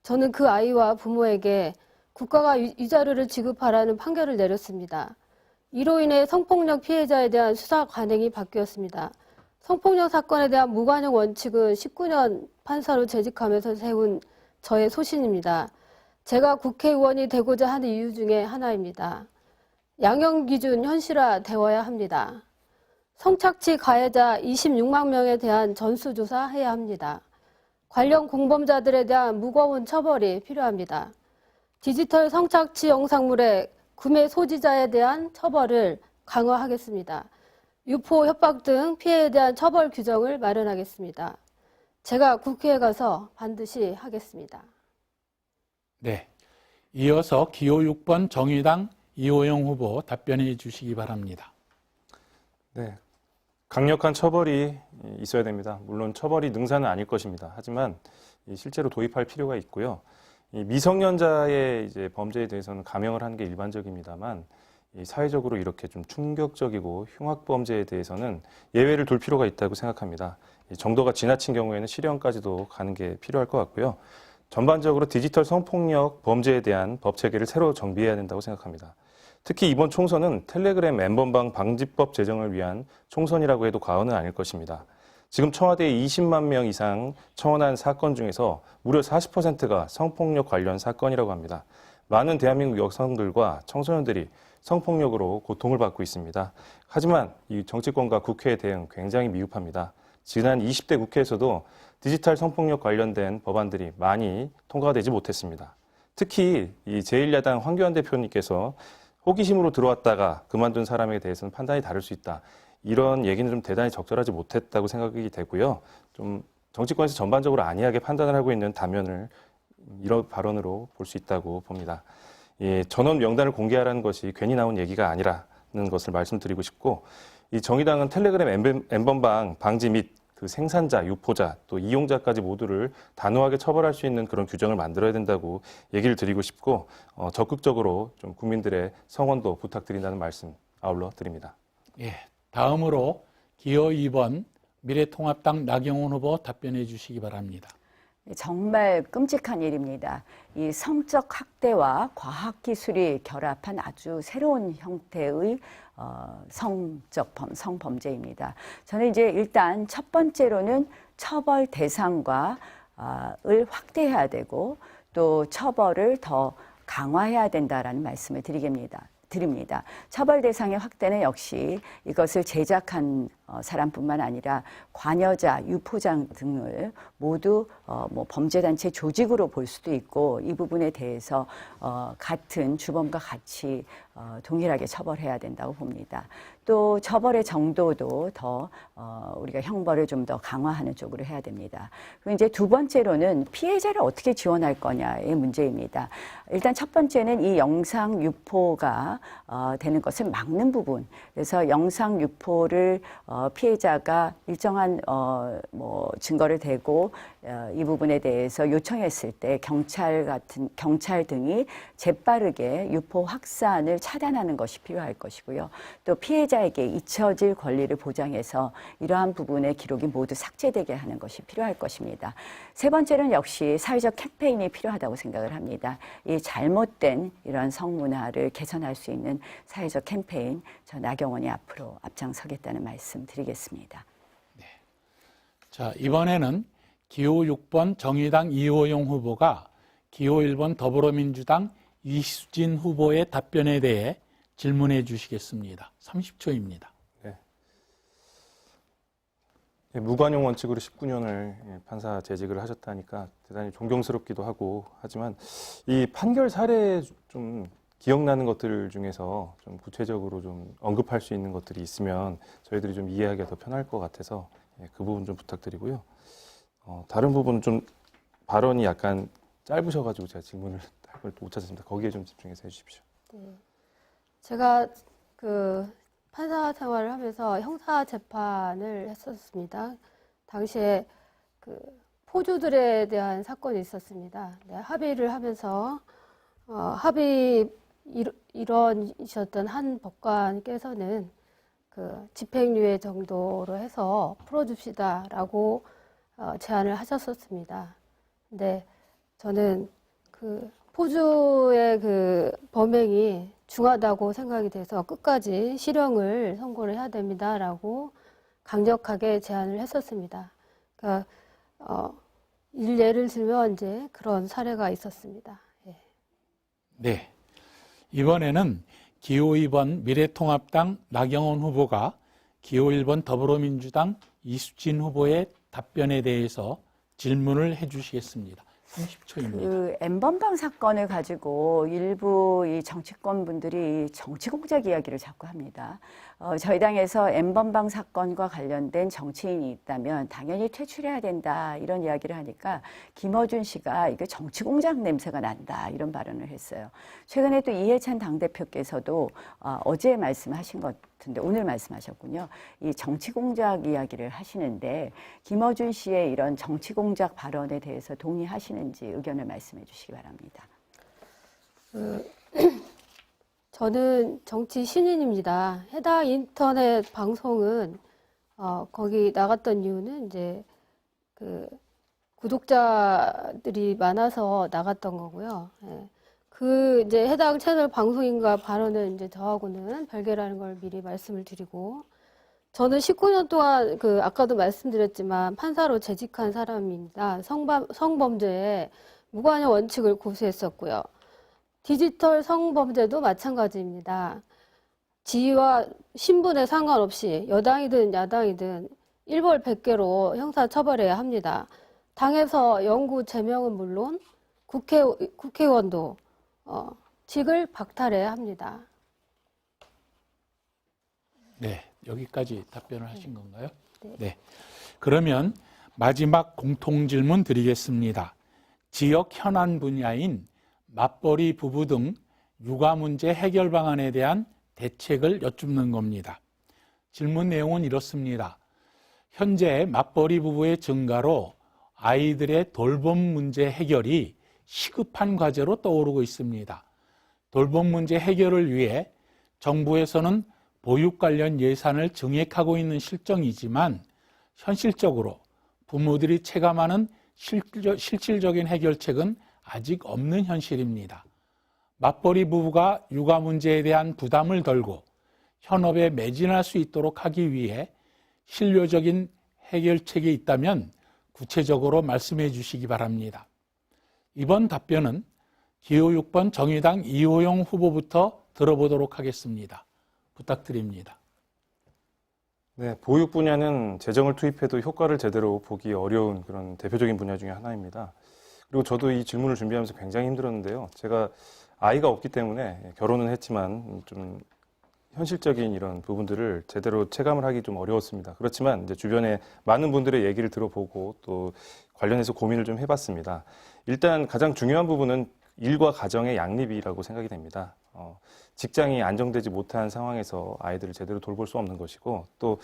Speaker 4: 저는 그 아이와 부모에게 국가가 위자료를 지급하라는 판결을 내렸습니다. 이로 인해 성폭력 피해자에 대한 수사 관행이 바뀌었습니다. 성폭력 사건에 대한 무관용 원칙은 19년 판사로 재직하면서 세운 저의 소신입니다. 제가 국회의원이 되고자 하는 이유 중에 하나입니다. 양형 기준 현실화되어야 합니다. 성착취 가해자 26만 명에 대한 전수조사해야 합니다. 관련 공범자들에 대한 무거운 처벌이 필요합니다. 디지털 성착취 영상물의 구매 소지자에 대한 처벌을 강화하겠습니다. 유포, 협박 등 피해에 대한 처벌 규정을 마련하겠습니다. 제가 국회에 가서 반드시 하겠습니다.
Speaker 1: 네. 이어서 기호 6번 정의당 이호영 후보 답변해 주시기 바랍니다.
Speaker 2: 네, 강력한 처벌이 있어야 됩니다. 물론 처벌이 능사는 아닐 것입니다. 하지만 실제로 도입할 필요가 있고요. 이 미성년자의 이제 범죄에 대해서는 감형을 하는 게 일반적입니다만 사회적으로 이렇게 좀 충격적이고 흉악 범죄에 대해서는 예외를 둘 필요가 있다고 생각합니다. 정도가 지나친 경우에는 실형까지도 가는 게 필요할 것 같고요. 전반적으로 디지털 성폭력 범죄에 대한 법 체계를 새로 정비해야 된다고 생각합니다. 특히 이번 총선은 텔레그램 N번방 방지법 제정을 위한 총선이라고 해도 과언은 아닐 것입니다. 지금 청와대에 20만 명 이상 청원한 사건 중에서 무려 40%가 성폭력 관련 사건이라고 합니다. 많은 대한민국 여성들과 청소년들이 성폭력으로 고통을 받고 있습니다. 하지만 이 정치권과 국회의 대응 굉장히 미흡합니다. 지난 20대 국회에서도 디지털 성폭력 관련된 법안들이 많이 통과되지 못했습니다. 특히 이 제1야당 황교안 대표님께서 호기심으로 들어왔다가 그만둔 사람에 대해서는 판단이 다를 수 있다. 이런 얘기는 좀 대단히 적절하지 못했다고 생각이 되고요. 좀 정치권에서 전반적으로 안이하게 판단을 하고 있는 단면을 이런 발언으로 볼 수 있다고 봅니다. 전원 명단을 공개하라는 것이 괜히 나온 얘기가 아니라는 것을 말씀드리고 싶고, 이 정의당은 텔레그램 N번방 방지 및 그 생산자, 유포자, 또 이용자까지 모두를 단호하게 처벌할 수 있는 그런 규정을 만들어야 된다고 얘기를 드리고 싶고, 적극적으로 좀 국민들의 성원도 부탁드린다는 말씀 아울러 드립니다.
Speaker 1: 예, 다음으로 기호 2번 미래통합당 나경원 후보 답변해 주시기 바랍니다.
Speaker 3: 정말 끔찍한 일입니다. 이 성적 학대와 과학기술이 결합한 아주 새로운 형태의 성범죄입니다. 저는 이제 일단 첫 번째로는 처벌 대상과 을 확대해야 되고 또 처벌을 더 강화해야 된다라는 말씀을 드리겠습니다. 드립니다. 처벌 대상의 확대는 역시 이것을 제작한 사람뿐만 아니라 관여자, 유포장 등을 모두 뭐 범죄단체 조직으로 볼 수도 있고 이 부분에 대해서 같은 주범과 같이 동일하게 처벌해야 된다고 봅니다. 또 처벌의 정도도 더 우리가 형벌을 좀 더 강화하는 쪽으로 해야 됩니다. 그리고 이제 두 번째로는 피해자를 어떻게 지원할 거냐의 문제입니다. 일단 첫 번째는 이 영상 유포가 되는 것을 막는 부분. 그래서 영상 유포를 피해자가 일정한 뭐 증거를 대고 이 부분에 대해서 요청했을 때 경찰 등이 재빠르게 유포 확산을 차단하는 것이 필요할 것이고요. 또 피해자에게 잊혀질 권리를 보장해서 이러한 부분의 기록이 모두 삭제되게 하는 것이 필요할 것입니다. 세 번째는 역시 사회적 캠페인이 필요하다고 생각을 합니다. 이 잘못된 이런 성문화를 개선할 수 있는 사회적 캠페인, 저 나경원이 앞으로 앞장서겠다는 말씀 드리겠습니다.
Speaker 1: 자, 이번에는 기호 6번 정의당 이호영 후보가 기호 1번 더불어민주당 이수진 후보의 답변에 대해 질문해 주시겠습니다. 30초입니다.
Speaker 2: 네. 무관용 원칙으로 19년을 판사 재직을 하셨다니까 대단히 존경스럽기도 하고 하지만 이 판결 사례에 좀 기억나는 것들 중에서 좀 구체적으로 좀 언급할 수 있는 것들이 있으면 저희들이 좀 이해하기가 더 편할 것 같아서 그 부분 좀 부탁드리고요. 다른 부분은 좀 발언이 약간 짧으셔가지고 제가 질문을 할 걸 못 찾았습니다. 거기에 좀 집중해서 해주십시오.
Speaker 4: 네. 제가 그 판사 생활을 하면서 형사 재판을 했었습니다. 당시에 그 포주들에 대한 사건이 있었습니다. 네, 합의를 하면서 일원이셨던 한 법관께서는 그 집행유예 정도로 해서 풀어줍시다라고 제안을 하셨었습니다. 근데 저는 그 포주의 그 범행이 중하다고 생각이 돼서 끝까지 실형을 선고를 해야 됩니다라고 강력하게 제안을 했었습니다. 그러니까 예를 들면 이제 그런 사례가 있었습니다. 예.
Speaker 1: 네. 이번에는 기호 2번 미래통합당 나경원 후보가 기호 1번 더불어민주당 이수진 후보의 답변에 대해서 질문을 해 주시겠습니다. 30초입니다.
Speaker 3: 그 N번방 사건을 가지고 일부 이 정치권 분들이 정치 공작 이야기를 자꾸 합니다. 저희 당에서 N번방 사건과 관련된 정치인이 있다면 당연히 퇴출해야 된다 이런 이야기를 하니까 김어준 씨가 이게 정치 공작 냄새가 난다 이런 발언을 했어요. 최근에 또 이해찬 당대표께서도 어제 말씀하신 것 같은데 오늘 말씀하셨군요. 이 정치 공작 이야기를 하시는데 김어준 씨의 이런 정치 공작 발언에 대해서 동의하시는지 의견을 말씀해 주시기 바랍니다.
Speaker 4: 저는 정치 신인입니다. 해당 인터넷 방송은 거기 나갔던 이유는 이제 그 구독자들이 많아서 나갔던 거고요. 예. 그 이제 해당 채널 방송인과 발언은 이제 저하고는 별개라는 걸 미리 말씀을 드리고, 저는 19년 동안 그 아까도 말씀드렸지만 판사로 재직한 사람입니다. 성범죄에 무관용 원칙을 고수했었고요. 디지털 성범죄도 마찬가지입니다. 지위와 신분에 상관없이 여당이든 야당이든 일벌 100개로 형사 처벌해야 합니다. 당에서 영구 제명은 물론 국회의원도 직을 박탈해야 합니다.
Speaker 1: 네, 여기까지 답변을 하신 건가요?
Speaker 4: 네.
Speaker 1: 네. 그러면 마지막 공통 질문 드리겠습니다. 지역 현안 분야인 맞벌이 부부 등 육아 문제 해결 방안에 대한 대책을 여쭙는 겁니다. 질문 내용은 이렇습니다. 현재 맞벌이 부부의 증가로 아이들의 돌봄 문제 해결이 시급한 과제로 떠오르고 있습니다. 돌봄 문제 해결을 위해 정부에서는 보육 관련 예산을 증액하고 있는 실정이지만 현실적으로 부모들이 체감하는 실질적인 해결책은 아직 없는 현실입니다. 맞벌이 부부가 육아 문제에 대한 부담을 덜고 현업에 매진할 수 있도록 하기 위해 실효적인 해결책이 있다면 구체적으로 말씀해 주시기 바랍니다. 이번 답변은 기호 6번 정의당 이호영 후보부터 들어보도록 하겠습니다. 부탁드립니다.
Speaker 2: 네, 보육 분야는 재정을 투입해도 효과를 제대로 보기 어려운 그런 대표적인 분야 중에 하나입니다. 그리고 저도 이 질문을 준비하면서 굉장히 힘들었는데요. 제가 아이가 없기 때문에 결혼은 했지만 좀 현실적인 이런 부분들을 제대로 체감을 하기 좀 어려웠습니다. 그렇지만 이제 주변에 많은 분들의 얘기를 들어보고 또 관련해서 고민을 좀 해봤습니다. 일단 가장 중요한 부분은 일과 가정의 양립이라고 생각이 됩니다. 직장이 안정되지 못한 상황에서 아이들을 제대로 돌볼 수 없는 것이고 또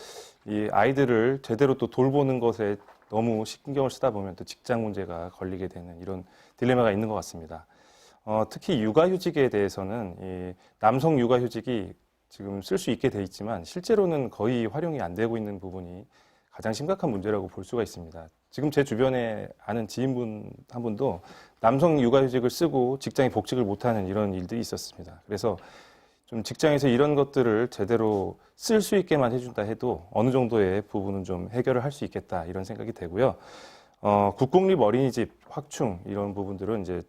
Speaker 2: 이 아이들을 제대로 또 돌보는 것에 너무 신경을 쓰다 보면 또 직장 문제가 걸리게 되는 이런 딜레마가 있는 것 같습니다. 특히 육아휴직에 대해서는 이 남성 육아휴직이 지금 쓸 수 있게 돼 있지만 실제로는 거의 활용이 안 되고 있는 부분이 가장 심각한 문제라고 볼 수가 있습니다. 지금 제 주변에 아는 지인분 한 분도 남성 육아휴직을 쓰고 직장에 복직을 못하는 이런 일들이 있었습니다. 그래서 좀 직장에서 이런 것들을 제대로 쓸 수 있게만 해준다 해도 어느 정도의 부분은 좀 해결을 할 수 있겠다 이런 생각이 되고요. 국공립 어린이집 확충 이런 부분들은 이제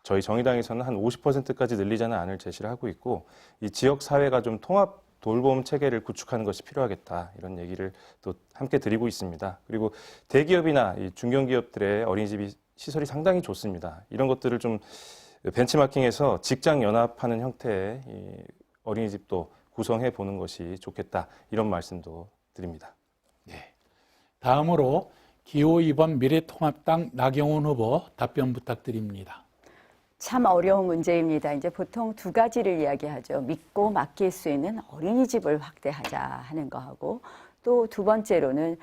Speaker 2: 저희 정의당에서는 한 50%까지 늘리지는 않을 제시를 하고 있고 이 지역 사회가 좀 통합 돌봄 체계를 구축하는 것이 필요하겠다 이런 얘기를 또 함께 드리고 있습니다. 그리고 대기업이나 이 중견기업들의 어린이집 시설이 상당히 좋습니다. 이런 것들을 좀 벤치마킹해서 직장 연합하는 형태의 이 어린이집도 구성해 보는 것이 좋겠다 이런 말씀도 드립니다.
Speaker 1: 네. 다음으로 기호 2번 미래통합당 나경원 후보 답변 부탁드립니다.
Speaker 3: 참 어려운 문제입니다. 이제 보통 두 가지를 이야기하죠. 믿고 맡길 수 있는 어린이집을 확대하자 하는 거하고 또 두 번째로는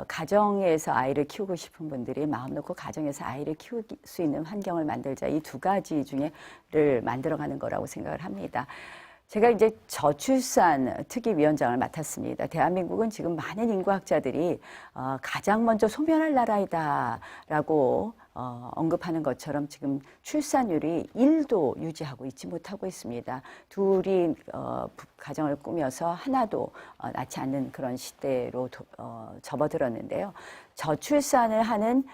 Speaker 3: 가정에서 아이를 키우고 싶은 분들이 마음 놓고 가정에서 아이를 키울 수 있는 환경을 만들자. 이 두 가지 중에를 만들어가는 거라고 생각을 합니다. 제가 이제 저출산 특위위원장을 맡았습니다. 대한민국은 지금 많은 인구학자들이 가장 먼저 소멸할 나라이다라고 언급하는 것처럼 지금 출산율이 1도 유지하고 있지 못하고 있습니다. 둘이 가정을 꾸며서 하나도 낳지 않는 그런 시대로 접어들었는데요. 저출산을 하는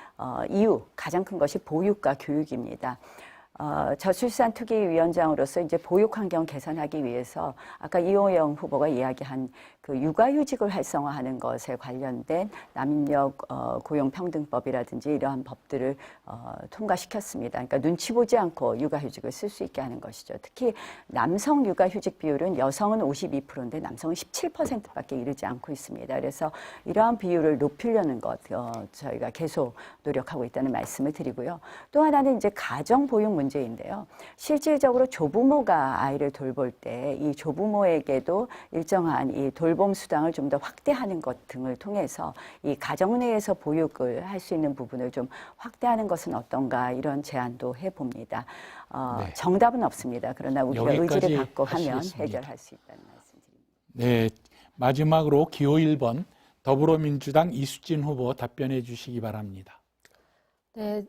Speaker 3: 이유 가장 큰 것이 보육과 교육입니다. 저출산 특위위원장으로서 이제 보육 환경 개선하기 위해서 아까 이호영 후보가 이야기한 그 육아휴직을 활성화하는 것에 관련된 남녀 고용평등법이라든지 이러한 법들을 통과시켰습니다. 그러니까 눈치 보지 않고 육아휴직을 쓸 수 있게 하는 것이죠. 특히 남성 육아휴직 비율은 여성은 52%인데 남성은 17%밖에 이르지 않고 있습니다. 그래서 이러한 비율을 높이려는 것 저희가 계속 노력하고 있다는 말씀을 드리고요. 또 하나는 이제 가정 보육 문제인데요. 실질적으로 조부모가 아이를 돌볼 때 이 조부모에게도 일정한 이 돌봄 수당을 좀 더 확대하는 것 등을 통해서 이 가정 내에서 보육을 할 수 있는 부분을 좀 확대하는 것은 어떤가 이런 제안도 해봅니다.
Speaker 1: 네.
Speaker 3: 정답은 없습니다. 그러나 우리가 의지를 갖고 하면
Speaker 1: 하시겠습니다.
Speaker 3: 해결할 수 있다는 말씀드립니다.
Speaker 1: 네, 마지막으로 기호 1번 더불어민주당 이수진 후보 답변해 주시기 바랍니다.
Speaker 4: 네,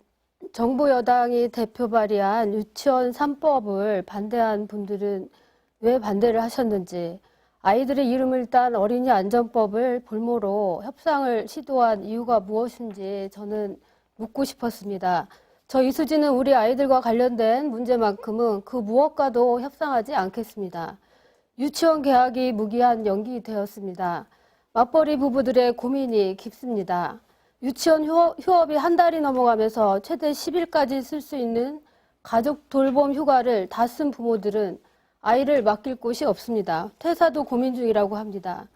Speaker 4: 정부 여당이 대표 발의한 유치원 3법을 반대한 분들은 왜 반대를 하셨는지, 아이들의 이름을 딴 어린이 안전법을 볼모로 협상을 시도한 이유가 무엇인지 저는 묻고 싶었습니다. 저 이수진은 우리 아이들과 관련된 문제만큼은 그 무엇과도 협상하지 않겠습니다. 유치원 개학이 무기한 연기되었습니다. 맞벌이 부부들의 고민이 깊습니다. 유치원 휴업이 한 달이 넘어가면서 최대 10일까지 쓸 수 있는 가족 돌봄 휴가를 다 쓴 부모들은 아이를 맡길 곳이 없습니다. 퇴사도 고민 중이라고 합니다.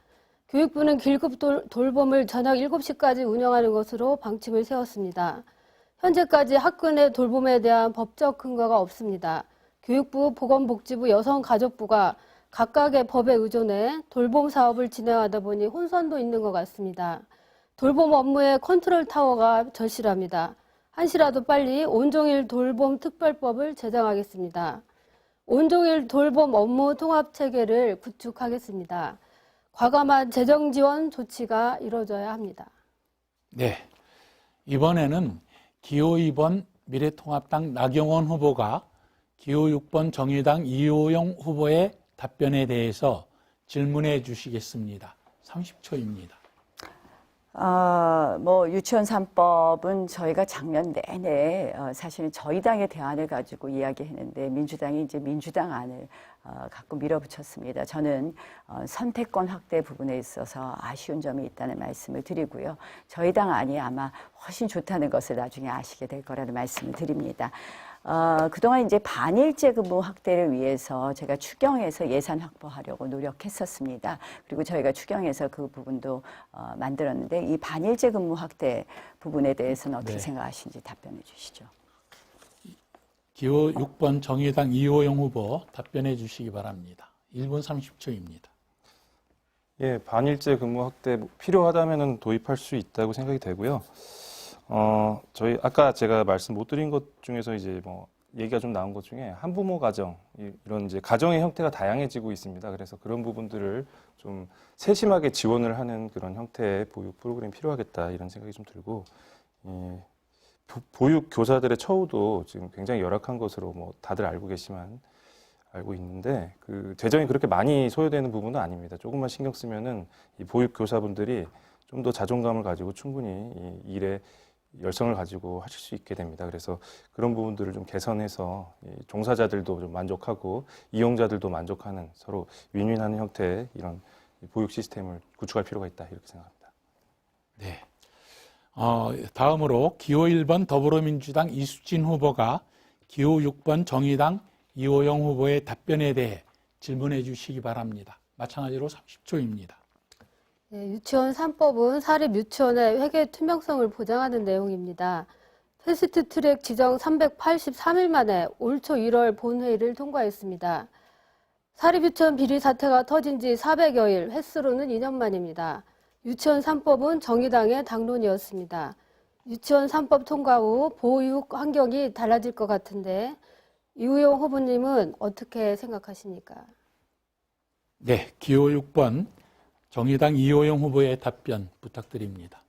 Speaker 4: 교육부는 길급 돌봄을 저녁 7시까지 운영하는 것으로 방침을 세웠습니다. 현재까지 학교 내 돌봄에 대한 법적 근거가 없습니다. 교육부, 보건복지부, 여성가족부가 각각의 법에 의존해 돌봄 사업을 진행하다 보니 혼선도 있는 것 같습니다. 돌봄 업무의 컨트롤 타워가 절실합니다. 한시라도 빨리 온종일 돌봄 특별법을 제정하겠습니다. 온종일 돌봄 업무 통합 체계를 구축하겠습니다. 과감한 재정 지원 조치가 이루어져야 합니다.
Speaker 1: 네, 이번에는 기호 2번 미래통합당 나경원 후보가 기호 6번 정의당 이호영 후보의 답변에 대해서 질문해 주시겠습니다. 30초입니다.
Speaker 3: 뭐 유치원 3법은 저희가 작년 내내 사실은 저희 당의 대안을 가지고 이야기했는데 민주당이 이제 민주당 안을 갖고 밀어붙였습니다. 저는 선택권 확대 부분에 있어서 아쉬운 점이 있다는 말씀을 드리고요. 저희 당 안이 아마 훨씬 좋다는 것을 나중에 아시게 될 거라는 말씀을 드립니다. 그동안 이제 반일제 근무 확대를 위해서 제가 추경해서 예산 확보하려고 노력했었습니다. 그리고 저희가 추경해서 그 부분도 만들었는데 이 반일제 근무 확대 부분에 대해서는 어떻게
Speaker 1: 네.
Speaker 3: 생각하시는지 답변해 주시죠.
Speaker 1: 기호 6번 정의당 이호영 후보 답변해 주시기 바랍니다. 1분 30초입니다.
Speaker 2: 예, 반일제 근무 확대 필요하다면은 도입할 수 있다고 생각이 되고요. 저희 아까 제가 말씀 못 드린 것 중에서 이제 뭐 얘기가 좀 나온 것 중에 한부모 가정 이런 이제 가정의 형태가 다양해지고 있습니다. 그래서 그런 부분들을 좀 세심하게 지원을 하는 그런 형태의 보육 프로그램이 필요하겠다 이런 생각이 좀 들고 보육 교사들의 처우도 지금 굉장히 열악한 것으로 뭐 다들 알고 있는데 그 재정이 그렇게 많이 소요되는 부분은 아닙니다. 조금만 신경 쓰면은 이 보육 교사분들이 좀 더 자존감을 가지고 충분히 이 일에 열성을 가지고 하실 수 있게 됩니다. 그래서 그런 부분들을 좀 개선해서 종사자들도 좀 만족하고 이용자들도 만족하는 서로 윈윈하는 형태의 이런 보육 시스템을 구축할 필요가 있다 이렇게 생각합니다.
Speaker 1: 네. 다음으로 기호 1번 더불어민주당 이수진 후보가 기호 6번 정의당 이호영 후보의 답변에 대해 질문해 주시기 바랍니다. 마찬가지로 30초입니다.
Speaker 4: 네, 유치원 3법은 사립 유치원의 회계 투명성을 보장하는 내용입니다. 패스트트랙 지정 383일 만에 올 초 1월 본회의를 통과했습니다. 사립 유치원 비리 사태가 터진 지 400여일, 횟수로는 2년 만입니다. 유치원 3법은 정의당의 당론이었습니다. 유치원 3법 통과 후 보육 환경이 달라질 것 같은데 이호영 후보님은 어떻게 생각하십니까?
Speaker 1: 네, 기호 6번 정의당 이호영 후보의 답변 부탁드립니다.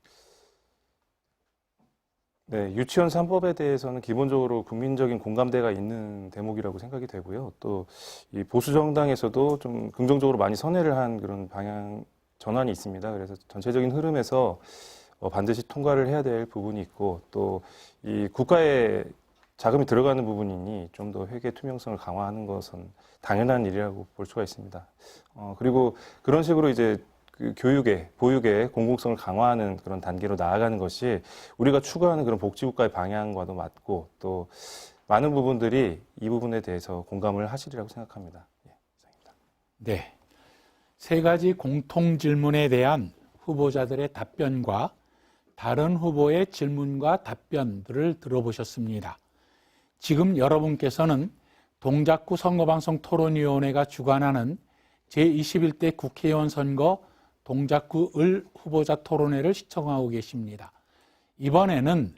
Speaker 2: 네, 유치원 3법에 대해서는 기본적으로 국민적인 공감대가 있는 대목이라고 생각이 되고요. 또 이 보수 정당에서도 좀 긍정적으로 많이 선회를 한 그런 방향 전환이 있습니다. 그래서 전체적인 흐름에서 반드시 통과를 해야 될 부분이 있고 또 이 국가에 자금이 들어가는 부분이니 좀 더 회계 투명성을 강화하는 것은 당연한 일이라고 볼 수가 있습니다. 그리고 그런 식으로 이제 그 교육의, 보육의 공공성을 강화하는 그런 단계로 나아가는 것이 우리가 추구하는 그런 복지국가의 방향과도 맞고 또 많은 부분들이 이 부분에 대해서 공감을 하시리라고 생각합니다. 예, 이상입니다.
Speaker 1: 네. 세 가지 공통 질문에 대한 후보자들의 답변과 다른 후보의 질문과 답변들을 들어보셨습니다. 지금 여러분께서는 동작구 선거방송 토론위원회가 주관하는 제21대 국회의원 선거 동작구 을 후보자 토론회를 시청하고 계십니다. 이번에는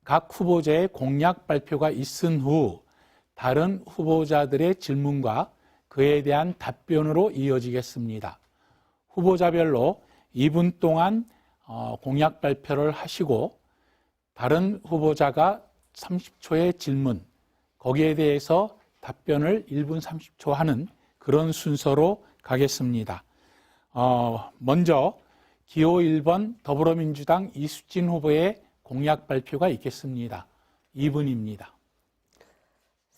Speaker 1: 각 후보자의 공약 발표가 있은 후 다른 후보자들의 질문과 그에 대한 답변으로 이어지겠습니다. 후보자별로 2분 동안 공약 발표를 하시고 다른 후보자가 30초의 질문, 거기에 대해서 답변을 1분 30초 하는 그런 순서로 가겠습니다. 먼저 기호 1번 더불어민주당 이수진 후보의 공약 발표가 있겠습니다. 2분입니다.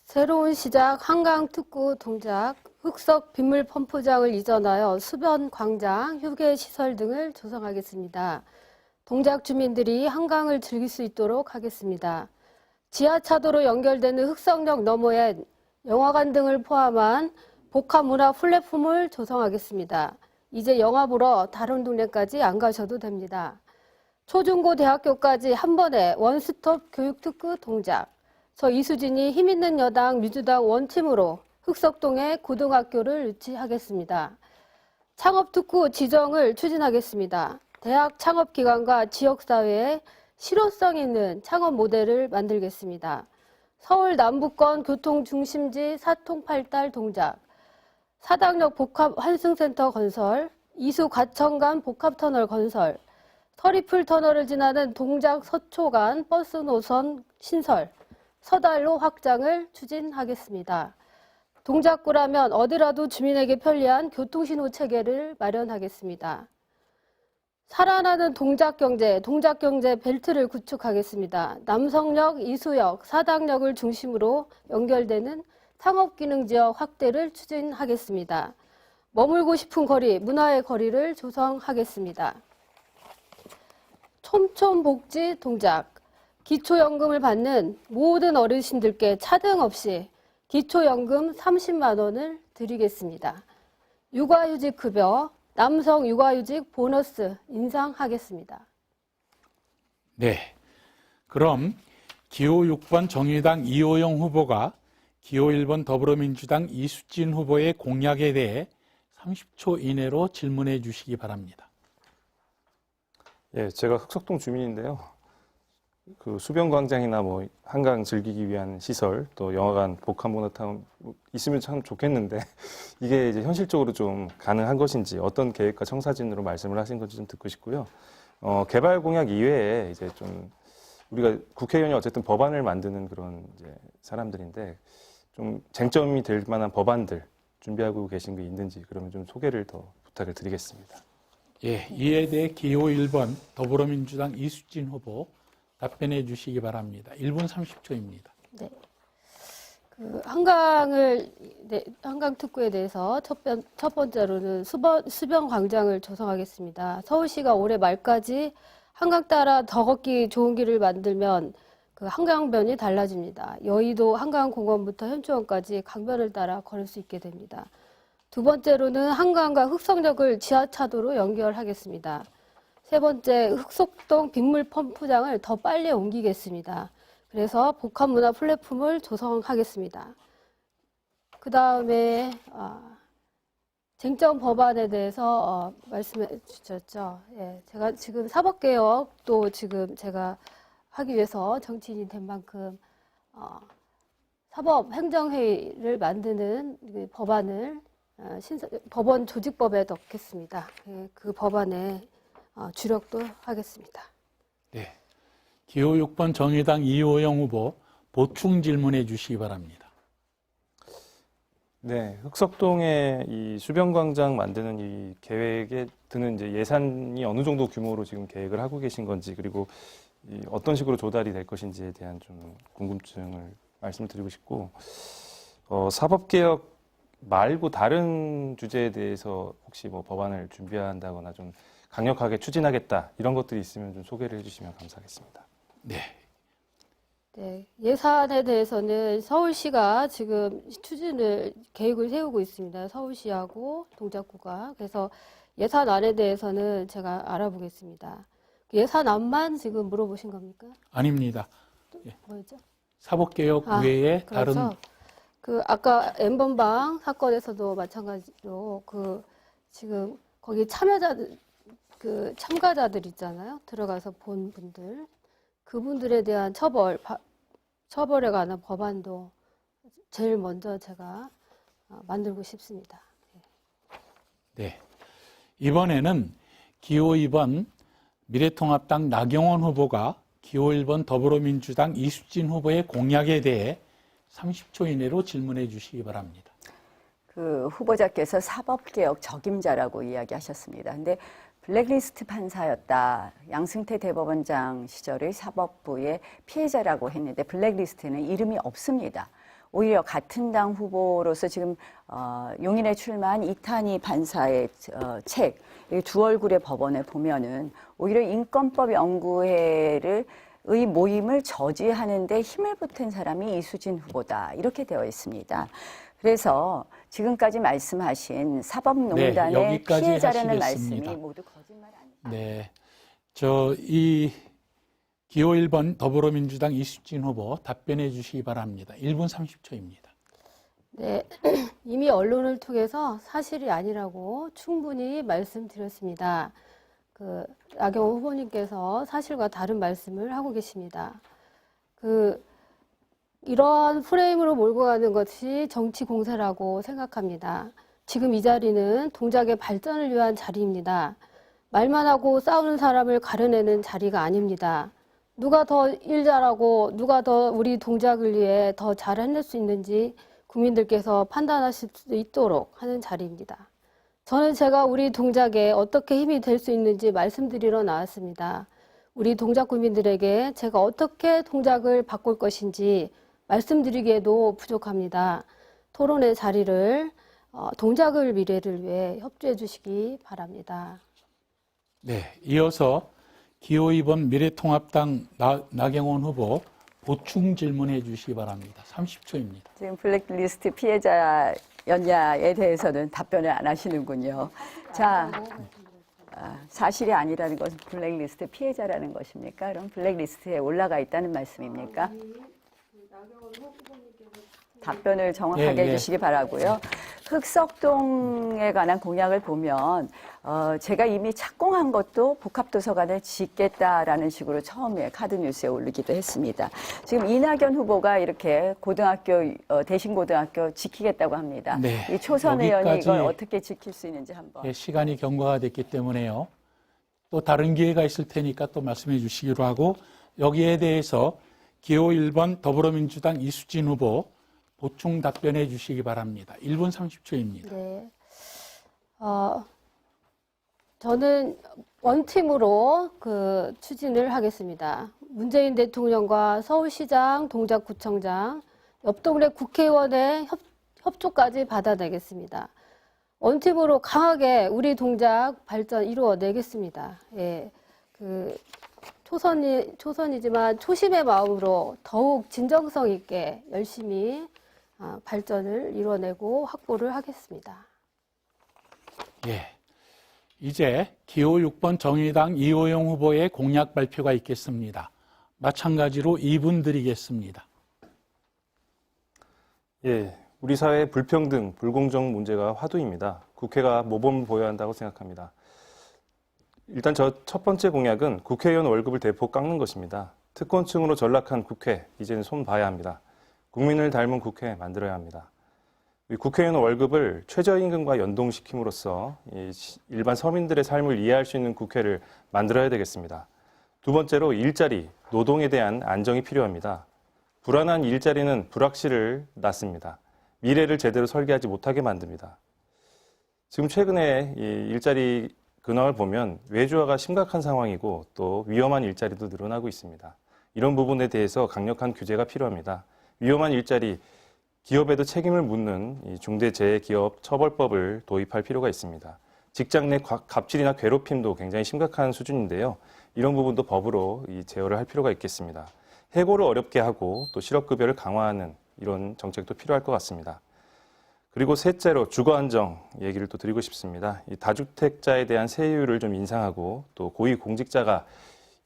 Speaker 4: 새로운 시작 한강특구 동작, 흑석 빗물 펌프장을 이전하여 수변 광장, 휴게시설 등을 조성하겠습니다. 동작 주민들이 한강을 즐길 수 있도록 하겠습니다. 지하차도로 연결되는 흑석역 너머에 영화관 등을 포함한 복합문화 플랫폼을 조성하겠습니다. 이제 영화 보러 다른 동네까지 안 가셔도 됩니다. 초중고 대학교까지 한 번에 원스톱 교육특구 동작. 저 이수진이 힘있는 여당 민주당 원팀으로 흑석동에 고등학교를 유치하겠습니다. 창업특구 지정을 추진하겠습니다. 대학 창업기관과 지역사회에 실효성 있는 창업 모델을 만들겠습니다. 서울 남부권 교통중심지 사통팔달 동작, 사당역 복합 환승센터 건설, 이수 과천간 복합터널 건설, 서리풀 터널을 지나는 동작 서초간 버스 노선 신설, 서달로 확장을 추진하겠습니다. 동작구라면 어디라도 주민에게 편리한 교통신호 체계를 마련하겠습니다. 살아나는 동작경제 벨트를 구축하겠습니다. 남성역, 이수역, 사당역을 중심으로 연결되는 상업기능지역 확대를 추진하겠습니다. 머물고 싶은 거리, 문화의 거리를 조성하겠습니다. 촘촘복지 동작, 기초연금을 받는 모든 어르신들께 차등 없이 기초연금 30만 원을 드리겠습니다. 육아휴직 급여, 남성 육아휴직 보너스 인상하겠습니다.
Speaker 1: 네. 그럼 기호 6번 정의당 이호영 후보가 기호 1번 더불어민주당 이수진 후보의 공약에 대해 30초 이내로 질문해 주시기 바랍니다.
Speaker 2: 예, 제가 흑석동 주민인데요. 그 수변광장이나 뭐 한강 즐기기 위한 시설, 또 영화관, 복합문화타운 있으면 참 좋겠는데 이게 이제 현실적으로 좀 가능한 것인지 어떤 계획과 청사진으로 말씀을 하신 건지 좀 듣고 싶고요. 개발 공약 이외에 이제 좀 우리가 국회의원이 어쨌든 법안을 만드는 그런 이제 사람들인데 좀 쟁점이 될 만한 법안들 준비하고 계신 게 있는지 그러면 좀 소개를 더 부탁을 드리겠습니다.
Speaker 1: 예, 이에 대해 기호 1번 더불어민주당 이수진 후보 답변해 주시기 바랍니다. 1분 30초입니다.
Speaker 4: 네. 한강 특구에 대해서 첫 번째로는 수변 광장을 조성하겠습니다. 서울시가 올해 말까지 한강 따라 더 걷기 좋은 길을 만들면 그 한강변이 달라집니다. 여의도 한강공원부터 현충원까지 강변을 따라 걸을 수 있게 됩니다. 두 번째로는 한강과 흑석역을 지하차도로 연결하겠습니다. 세 번째, 흑석동 빗물 펌프장을 더 빨리 옮기겠습니다. 그래서 복합문화 플랫폼을 조성하겠습니다. 그 다음에 쟁점 법안에 대해서 말씀해 주셨죠. 예, 제가 지금 사법개혁도 지금 제가 하기 위해서 정치인이 된 만큼 사법행정회의를 만드는 그 법안을 법원 조직법에 넣겠습니다. 예, 그 법안에 주력도 하겠습니다.
Speaker 1: 네. 기호 6번 정의당 이호영 후보 보충 질문해 주시기 바랍니다.
Speaker 2: 네, 흑석동에 이 수변광장 만드는 이 계획에 드는 이제 예산이 어느 정도 규모로 지금 계획을 하고 계신 건지 그리고 어떤 식으로 조달이 될 것인지에 대한 좀 궁금증을 말씀드리고 싶고 사법개혁 말고 다른 주제에 대해서 혹시 뭐 법안을 준비한다거나 좀 강력하게 추진하겠다 이런 것들이 있으면 좀 소개를 해주시면 감사하겠습니다.
Speaker 1: 네.
Speaker 4: 네, 예산에 대해서는 서울시가 지금 계획을 세우고 있습니다. 서울시하고 동작구가. 그래서 예산안에 대해서는 제가 알아보겠습니다. 예산안만 지금 물어보신 겁니까?
Speaker 1: 아닙니다.
Speaker 4: 뭐였죠?
Speaker 1: 사법개혁 외에
Speaker 4: 그래서
Speaker 1: 다른
Speaker 4: 아까 N번방 사건에서도 마찬가지로 지금 거기 참가자들 있잖아요. 들어가서 본 분들. 그분들에 대한 처벌에 관한 법안도 제일 먼저 제가 만들고 싶습니다.
Speaker 1: 네. 이번에는 기호 2번 미래통합당 나경원 후보가 기호 1번 더불어민주당 이수진 후보의 공약에 대해 30초 이내로 질문해 주시기 바랍니다.
Speaker 3: 그 후보자께서 사법개혁 적임자라고 이야기하셨습니다. 근데 블랙리스트 판사였다. 양승태 대법원장 시절의 사법부의 피해자라고 했는데 블랙리스트에는 이름이 없습니다. 오히려 같은 당 후보로서 지금 용인에 출마한 이탄희 판사의 책, 두 얼굴의 법원에 보면은 오히려 인권법 연구회의 모임을 저지하는 데 힘을 보탠 사람이 이수진 후보다. 이렇게 되어 있습니다. 그래서 지금까지 말씀하신 사법농단의
Speaker 1: 여기까지
Speaker 3: 피해자라는
Speaker 1: 하시겠습니다.
Speaker 3: 말씀이 모두 거짓말 아닙니다.
Speaker 1: 네. 기호 1번 더불어민주당 이수진 후보 답변해 주시기 바랍니다. 1분 30초입니다.
Speaker 4: 네, 이미 언론을 통해서 사실이 아니라고 충분히 말씀드렸습니다. 나경원 후보님께서 사실과 다른 말씀을 하고 계십니다. 이러한 프레임으로 몰고 가는 것이 정치 공세라고 생각합니다. 지금 이 자리는 동작의 발전을 위한 자리입니다. 말만 하고 싸우는 사람을 가려내는 자리가 아닙니다. 누가 더 일 잘하고 누가 더 우리 동작을 위해 더 잘 해낼 수 있는지 국민들께서 판단하실 수 있도록 하는 자리입니다. 저는 제가 우리 동작에 어떻게 힘이 될 수 있는지 말씀드리러 나왔습니다. 우리 동작 구민들에게 제가 어떻게 동작을 바꿀 것인지 말씀드리기에도 부족합니다. 토론의 자리를 동작을 미래를 위해 협조해 주시기 바랍니다.
Speaker 1: 네, 이어서 기호 2번 미래통합당 나경원 후보 보충 질문해 주시기 바랍니다. 30초입니다.
Speaker 3: 지금 블랙리스트 피해자였냐에 대해서는 답변을 안 하시는군요. 자, 사실이 아니라는 것은 블랙리스트 피해자라는 것입니까? 그럼 블랙리스트에 올라가 있다는 말씀입니까? 답변을 정확하게
Speaker 1: 예, 예.
Speaker 3: 해주시기 바라고요. 흑석동에 관한 공약을 보면 제가 이미 착공한 것도 복합도서관을 짓겠다라는 식으로 처음에 카드뉴스에 올리기도 했습니다. 지금 이낙연 후보가 이렇게 고등학교 대신고등학교 지키겠다고 합니다.
Speaker 1: 네,
Speaker 3: 이 초선 의원이
Speaker 1: 여기까지
Speaker 3: 이걸 어떻게 지킬 수 있는지 한번.
Speaker 1: 예, 시간이 경과가 됐기 때문에요. 또 다른 기회가 있을 테니까 또 말씀해 주시기로 하고 여기에 대해서 기호 1번 더불어민주당 이수진 후보 보충 답변해 주시기 바랍니다. 1분 30초입니다.
Speaker 4: 네. 저는 원팀으로 추진을 하겠습니다. 문재인 대통령과 서울시장, 동작구청장, 옆 동네 국회의원의 협조까지 받아내겠습니다. 원팀으로 강하게 우리 동작 발전 이루어내겠습니다. 예, 초선이지만 초심의 마음으로 더욱 진정성 있게 열심히 발전을 이뤄내고 확보를 하겠습니다.
Speaker 1: 예. 이제 기호 6번 정의당 이호영 후보의 공약 발표가 있겠습니다. 마찬가지로 2분 드리겠습니다.
Speaker 2: 예, 우리 사회의 불평등, 불공정 문제가 화두입니다. 국회가 모범을 보여야 한다고 생각합니다. 일단 첫 번째 공약은 국회의원 월급을 대폭 깎는 것입니다. 특권층으로 전락한 국회, 이제는 손 봐야 합니다. 국민을 닮은 국회 만들어야 합니다. 국회의원 월급을 최저임금과 연동시킴으로써 일반 서민들의 삶을 이해할 수 있는 국회를 만들어야 되겠습니다. 두 번째로 일자리, 노동에 대한 안정이 필요합니다. 불안한 일자리는 불확실을 낳습니다. 미래를 제대로 설계하지 못하게 만듭니다. 지금 최근에 이 일자리 근황을 보면 외주화가 심각한 상황이고 또 위험한 일자리도 늘어나고 있습니다. 이런 부분에 대해서 강력한 규제가 필요합니다. 위험한 일자리, 기업에도 책임을 묻는 이 중대재해기업처벌법을 도입할 필요가 있습니다. 직장 내 갑질이나 괴롭힘도 굉장히 심각한 수준인데요. 이런 부분도 법으로 제어를 할 필요가 있겠습니다. 해고를 어렵게 하고 또 실업급여를 강화하는 이런 정책도 필요할 것 같습니다. 그리고 셋째로 주거안정 얘기를 또 드리고 싶습니다. 이 다주택자에 대한 세율을 좀 인상하고 또 고위공직자가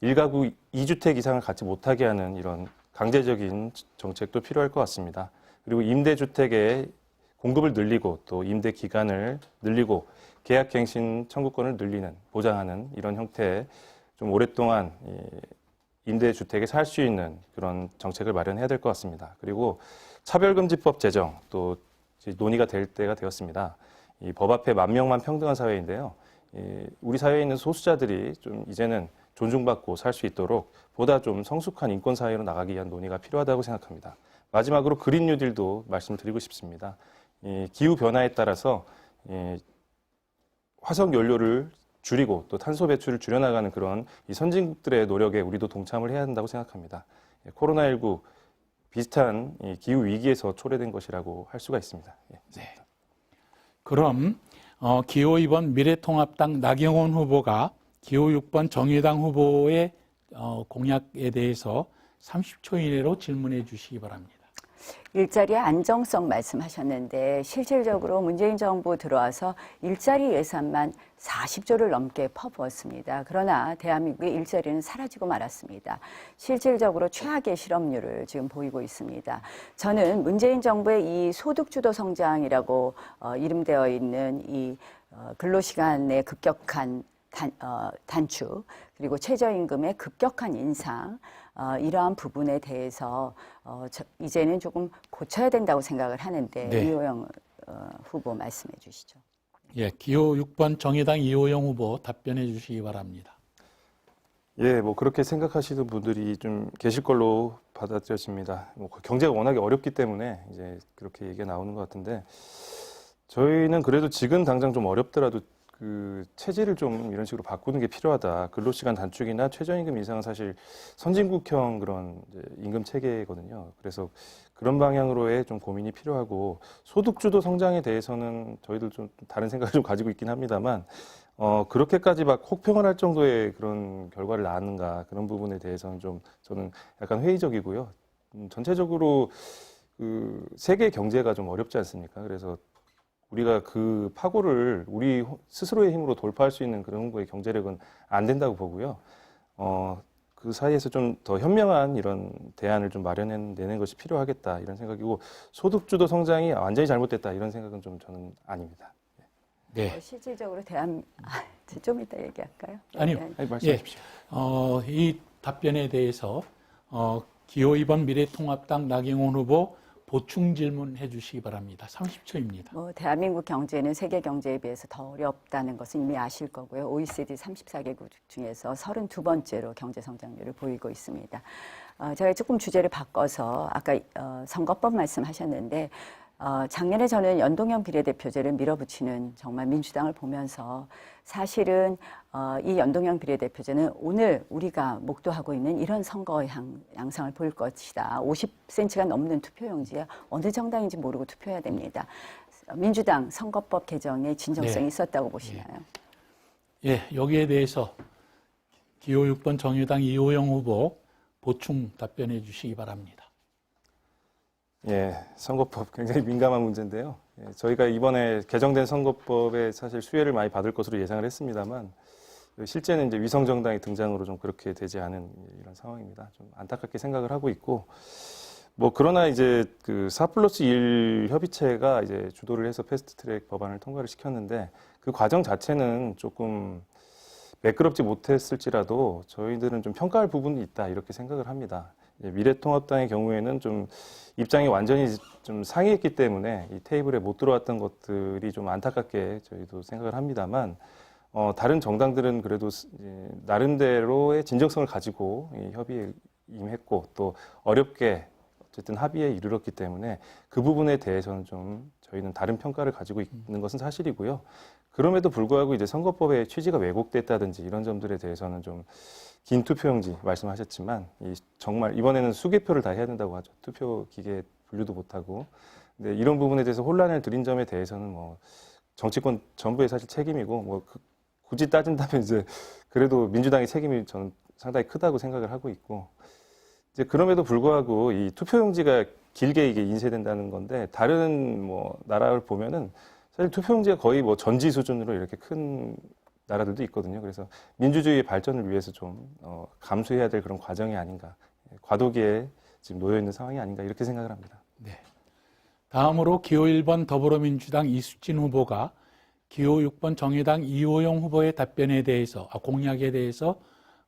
Speaker 2: 1가구 2주택 이상을 갖지 못하게 하는 이런 강제적인 정책도 필요할 것 같습니다. 그리고 임대주택의 공급을 늘리고 또 임대 기간을 늘리고 계약갱신 청구권을 늘리는, 보장하는 이런 형태의 좀 오랫동안 임대주택에 살 수 있는 그런 정책을 마련해야 될 것 같습니다. 그리고 차별금지법 제정 또 논의가 될 때가 되었습니다. 이 법 앞에 만명만 평등한 사회인데요. 우리 사회에 있는 소수자들이 좀 이제는 존중받고 살 수 있도록 보다 좀 성숙한 인권 사회로 나가기 위한 논의가 필요하다고 생각합니다. 마지막으로 그린 뉴딜도 말씀드리고 싶습니다. 기후 변화에 따라서 화석 연료를 줄이고 또 탄소 배출을 줄여나가는 그런 이 선진국들의 노력에 우리도 동참을 해야 한다고 생각합니다. 코로나19 비슷한 이 기후 위기에서 초래된 것이라고 할 수가 있습니다.
Speaker 1: 네. 그럼 기호 2번 미래통합당 나경원 후보가 기호 6번 정의당 후보의 공약에 대해서 30초 이내로 질문해 주시기 바랍니다.
Speaker 3: 일자리의 안정성 말씀하셨는데 실질적으로 문재인 정부 들어와서 일자리 예산만 40조를 넘게 퍼부었습니다. 그러나 대한민국의 일자리는 사라지고 말았습니다. 실질적으로 최악의 실업률을 지금 보이고 있습니다. 저는 문재인 정부의 이 소득주도 성장이라고 이름되어 있는 이 근로시간의 급격한 단축 그리고 최저임금의 급격한 인상 이러한 부분에 대해서 이제는 조금 고쳐야 된다고 생각을 하는데
Speaker 1: 네.
Speaker 3: 이호영 후보 말씀해 주시죠.
Speaker 1: 예, 기호 6번 정의당 이호영 후보 답변해 주시기 바랍니다.
Speaker 2: 예, 뭐 그렇게 생각하시는 분들이 좀 계실 걸로 받아들여집니다. 뭐 경제가 워낙에 어렵기 때문에 이제 그렇게 얘기가 나오는 것 같은데 저희는 그래도 지금 당장 좀 어렵더라도 그 체질을 좀 이런 식으로 바꾸는 게 필요하다. 근로시간 단축이나 최저임금 인상은 사실 선진국형 그런 이제 임금 체계거든요. 그래서 그런 방향으로의 좀 고민이 필요하고 소득주도 성장에 대해서는 저희도 좀 다른 생각을 좀 가지고 있긴 합니다만 그렇게까지 막 혹평을 할 정도의 그런 결과를 낳았는가 그런 부분에 대해서는 좀 저는 약간 회의적이고요. 전체적으로 그 세계 경제가 좀 어렵지 않습니까? 그래서 우리가 그 파고를 우리 스스로의 힘으로 돌파할 수 있는 그런 거의 경제력은 안 된다고 보고요. 그 사이에서 좀 더 현명한 이런 대안을 좀 마련해내는 것이 필요하겠다 이런 생각이고 소득주도 성장이 완전히 잘못됐다 이런 생각은 좀 저는 아닙니다.
Speaker 1: 네.
Speaker 3: 실질적으로 좀 이따 얘기할까요?
Speaker 1: 아니요.
Speaker 2: 아니, 말씀하십시오.
Speaker 1: 이 답변에 대해서 기호 2번 미래통합당 나경원 후보 보충 질문해 주시기 바랍니다. 30초입니다.
Speaker 3: 뭐 대한민국 경제는 세계 경제에 비해서 더 어렵다는 것은 이미 아실 거고요. OECD 34개국 중에서 32번째로 경제 성장률을 보이고 있습니다. 제가 조금 주제를 바꿔서 아까 선거법 말씀하셨는데 작년에 저는 연동형 비례대표제를 밀어붙이는 정말 민주당을 보면서 사실은 이 연동형 비례대표제는 오늘 우리가 목도하고 있는 이런 선거 양상을 보일 것이다. 50cm가 넘는 투표용지에 어느 정당인지 모르고 투표해야 됩니다. 민주당 선거법 개정에 진정성이
Speaker 1: 네.
Speaker 3: 있었다고 보시나요?
Speaker 1: 예, 여기에 대해서 기호 6번 정의당 이호영 후보 보충 답변해 주시기 바랍니다.
Speaker 2: 예, 선거법 굉장히 민감한 문제인데요. 예, 저희가 이번에 개정된 선거법에 사실 수혜를 많이 받을 것으로 예상을 했습니다만 실제는 이제 위성 정당의 등장으로 좀 그렇게 되지 않은 이런 상황입니다. 좀 안타깝게 생각을 하고 있고 뭐 그러나 이제 그 4+1 협의체가 이제 주도를 해서 패스트트랙 법안을 통과를 시켰는데 그 과정 자체는 조금 매끄럽지 못했을지라도 저희들은 좀 평가할 부분이 있다 이렇게 생각을 합니다. 미래통합당의 경우에는 좀 입장이 완전히 좀 상이했기 때문에 이 테이블에 못 들어왔던 것들이 좀 안타깝게 저희도 생각을 합니다만 다른 정당들은 그래도 나름대로의 진정성을 가지고 이 협의에 임했고 또 어렵게 어쨌든 합의에 이르렀기 때문에 그 부분에 대해서는 좀 저희는 다른 평가를 가지고 있는 것은 사실이고요. 그럼에도 불구하고 이제 선거법의 취지가 왜곡됐다든지 이런 점들에 대해서는 좀 긴 투표용지 말씀하셨지만 정말 이번에는 수개표를 다 해야 된다고 하죠. 투표 기계 분류도 못하고. 근데 이런 부분에 대해서 혼란을 드린 점에 대해서는 뭐 정치권 전부의 사실 책임이고 뭐 굳이 따진다면 이제 그래도 민주당의 책임이 저는 상당히 크다고 생각을 하고 있고 이제 그럼에도 불구하고 이 투표용지가 길게 이게 인쇄된다는 건데 다른 뭐 나라를 보면은 사실 투표용지가 거의 뭐 전지 수준으로 이렇게 큰 나라들도 있거든요. 그래서 민주주의의 발전을 위해서 좀 감수해야 될 그런 과정이 아닌가, 과도기에 지금 놓여 있는 상황이 아닌가 이렇게 생각을 합니다.
Speaker 1: 네. 다음으로 기호 1번 더불어민주당 이수진 후보가 기호 6번 정의당 이호영 후보의 답변에 대해서 공약에 대해서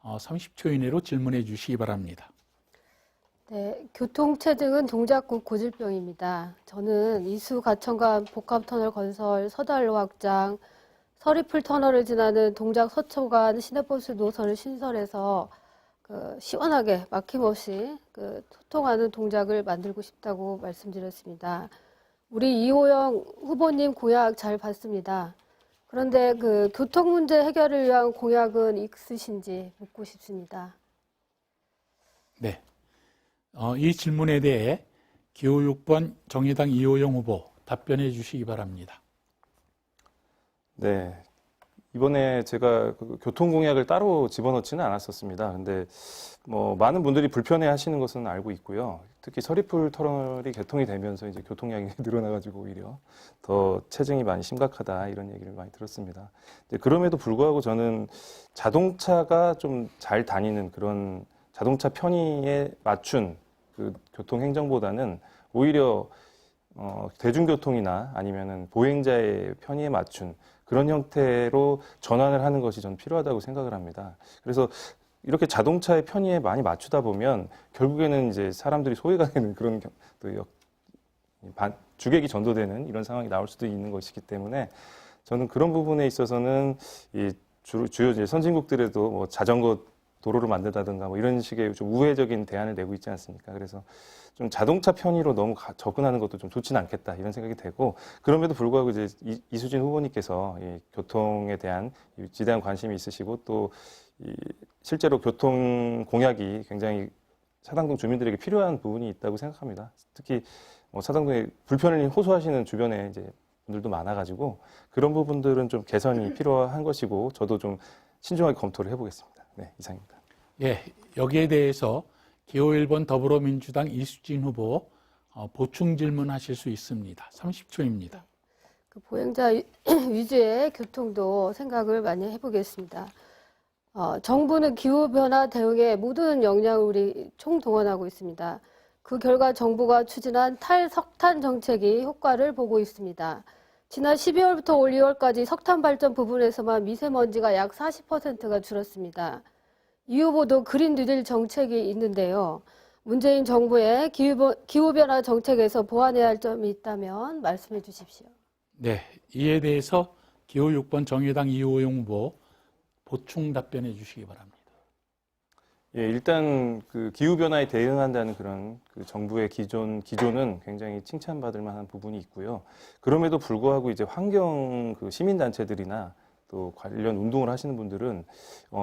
Speaker 1: 30초 이내로 질문해 주시기 바랍니다.
Speaker 4: 네, 교통체증은 동작구 고질병입니다. 저는 이수 가천간 복합터널 건설, 서달로 확장, 서리풀 터널을 지나는 동작 서초간 시내버스 노선을 신설해서 시원하게 막힘없이 소통하는 동작을 만들고 싶다고 말씀드렸습니다. 우리 이호영 후보님 공약 잘 봤습니다. 그런데 교통 문제 해결을 위한 공약은 있으신지 묻고 싶습니다.
Speaker 1: 네. 이 질문에 대해 기호 6번 정의당 이호영 후보 답변해 주시기 바랍니다.
Speaker 2: 네. 이번에 제가 교통 공약을 따로 집어넣지는 않았었습니다. 근데 뭐 많은 분들이 불편해 하시는 것은 알고 있고요. 특히 서리풀 터널이 개통이 되면서 이제 교통량이 늘어나가지고 오히려 더 체증이 많이 심각하다 이런 얘기를 많이 들었습니다. 그럼에도 불구하고 저는 자동차가 좀 잘 다니는 그런 자동차 편의에 맞춘 그 교통 행정보다는 오히려 대중교통이나 아니면은 보행자의 편의에 맞춘 그런 형태로 전환을 하는 것이 저는 필요하다고 생각을 합니다. 그래서 이렇게 자동차의 편의에 많이 맞추다 보면 결국에는 이제 사람들이 소외가 되는 그런 또 주객이 전도되는 이런 상황이 나올 수도 있는 것이기 때문에 저는 그런 부분에 있어서는 이 주요 이제 선진국들에도 뭐 자전거 도로를 만든다든가 뭐 이런 식의 좀 우회적인 대안을 내고 있지 않습니까? 그래서 좀 자동차 편의로 너무 접근하는 것도 좀 좋지는 않겠다 이런 생각이 되고, 그럼에도 불구하고 이제 이수진 후보님께서 이 교통에 대한 지대한 관심이 있으시고 또 실제로 교통 공약이 굉장히 사당동 주민들에게 필요한 부분이 있다고 생각합니다. 특히 사당동에 불편을 호소하시는 주변에 이제 분들도 많아가지고 그런 부분들은 좀 개선이 필요한 것이고, 저도 좀 신중하게 검토를 해보겠습니다. 네, 이상입니다.
Speaker 1: 예, 여기에 대해서 기호 1번 더불어민주당 이수진 후보 보충 질문하실 수 있습니다. 30초입니다.
Speaker 4: 그 보행자 위주의 교통도 생각을 많이 해보겠습니다. 정부는 기후변화 대응에 모든 역량을 우리 총동원하고 있습니다. 그 결과 정부가 추진한 탈석탄 정책이 효과를 보고 있습니다. 지난 12월부터 올 2월까지 석탄 발전 부분에서만 미세먼지가 약 40%가 줄었습니다. 이 후보도 그린 뉴딜 정책이 있는데요. 문재인 정부의 기후변화 정책에서 보완해야 할 점이 있다면 말씀해 주십시오.
Speaker 1: 네, 이에 대해서 기호 6번 정의당 이호영 후보 보충 답변해 주시기 바랍니다.
Speaker 2: 예, 일단 그 기후 변화에 대응한다는 그런 그 정부의 기조는 굉장히 칭찬받을 만한 부분이 있고요. 그럼에도 불구하고 이제 환경 그 시민 단체들이나 또 관련 운동을 하시는 분들은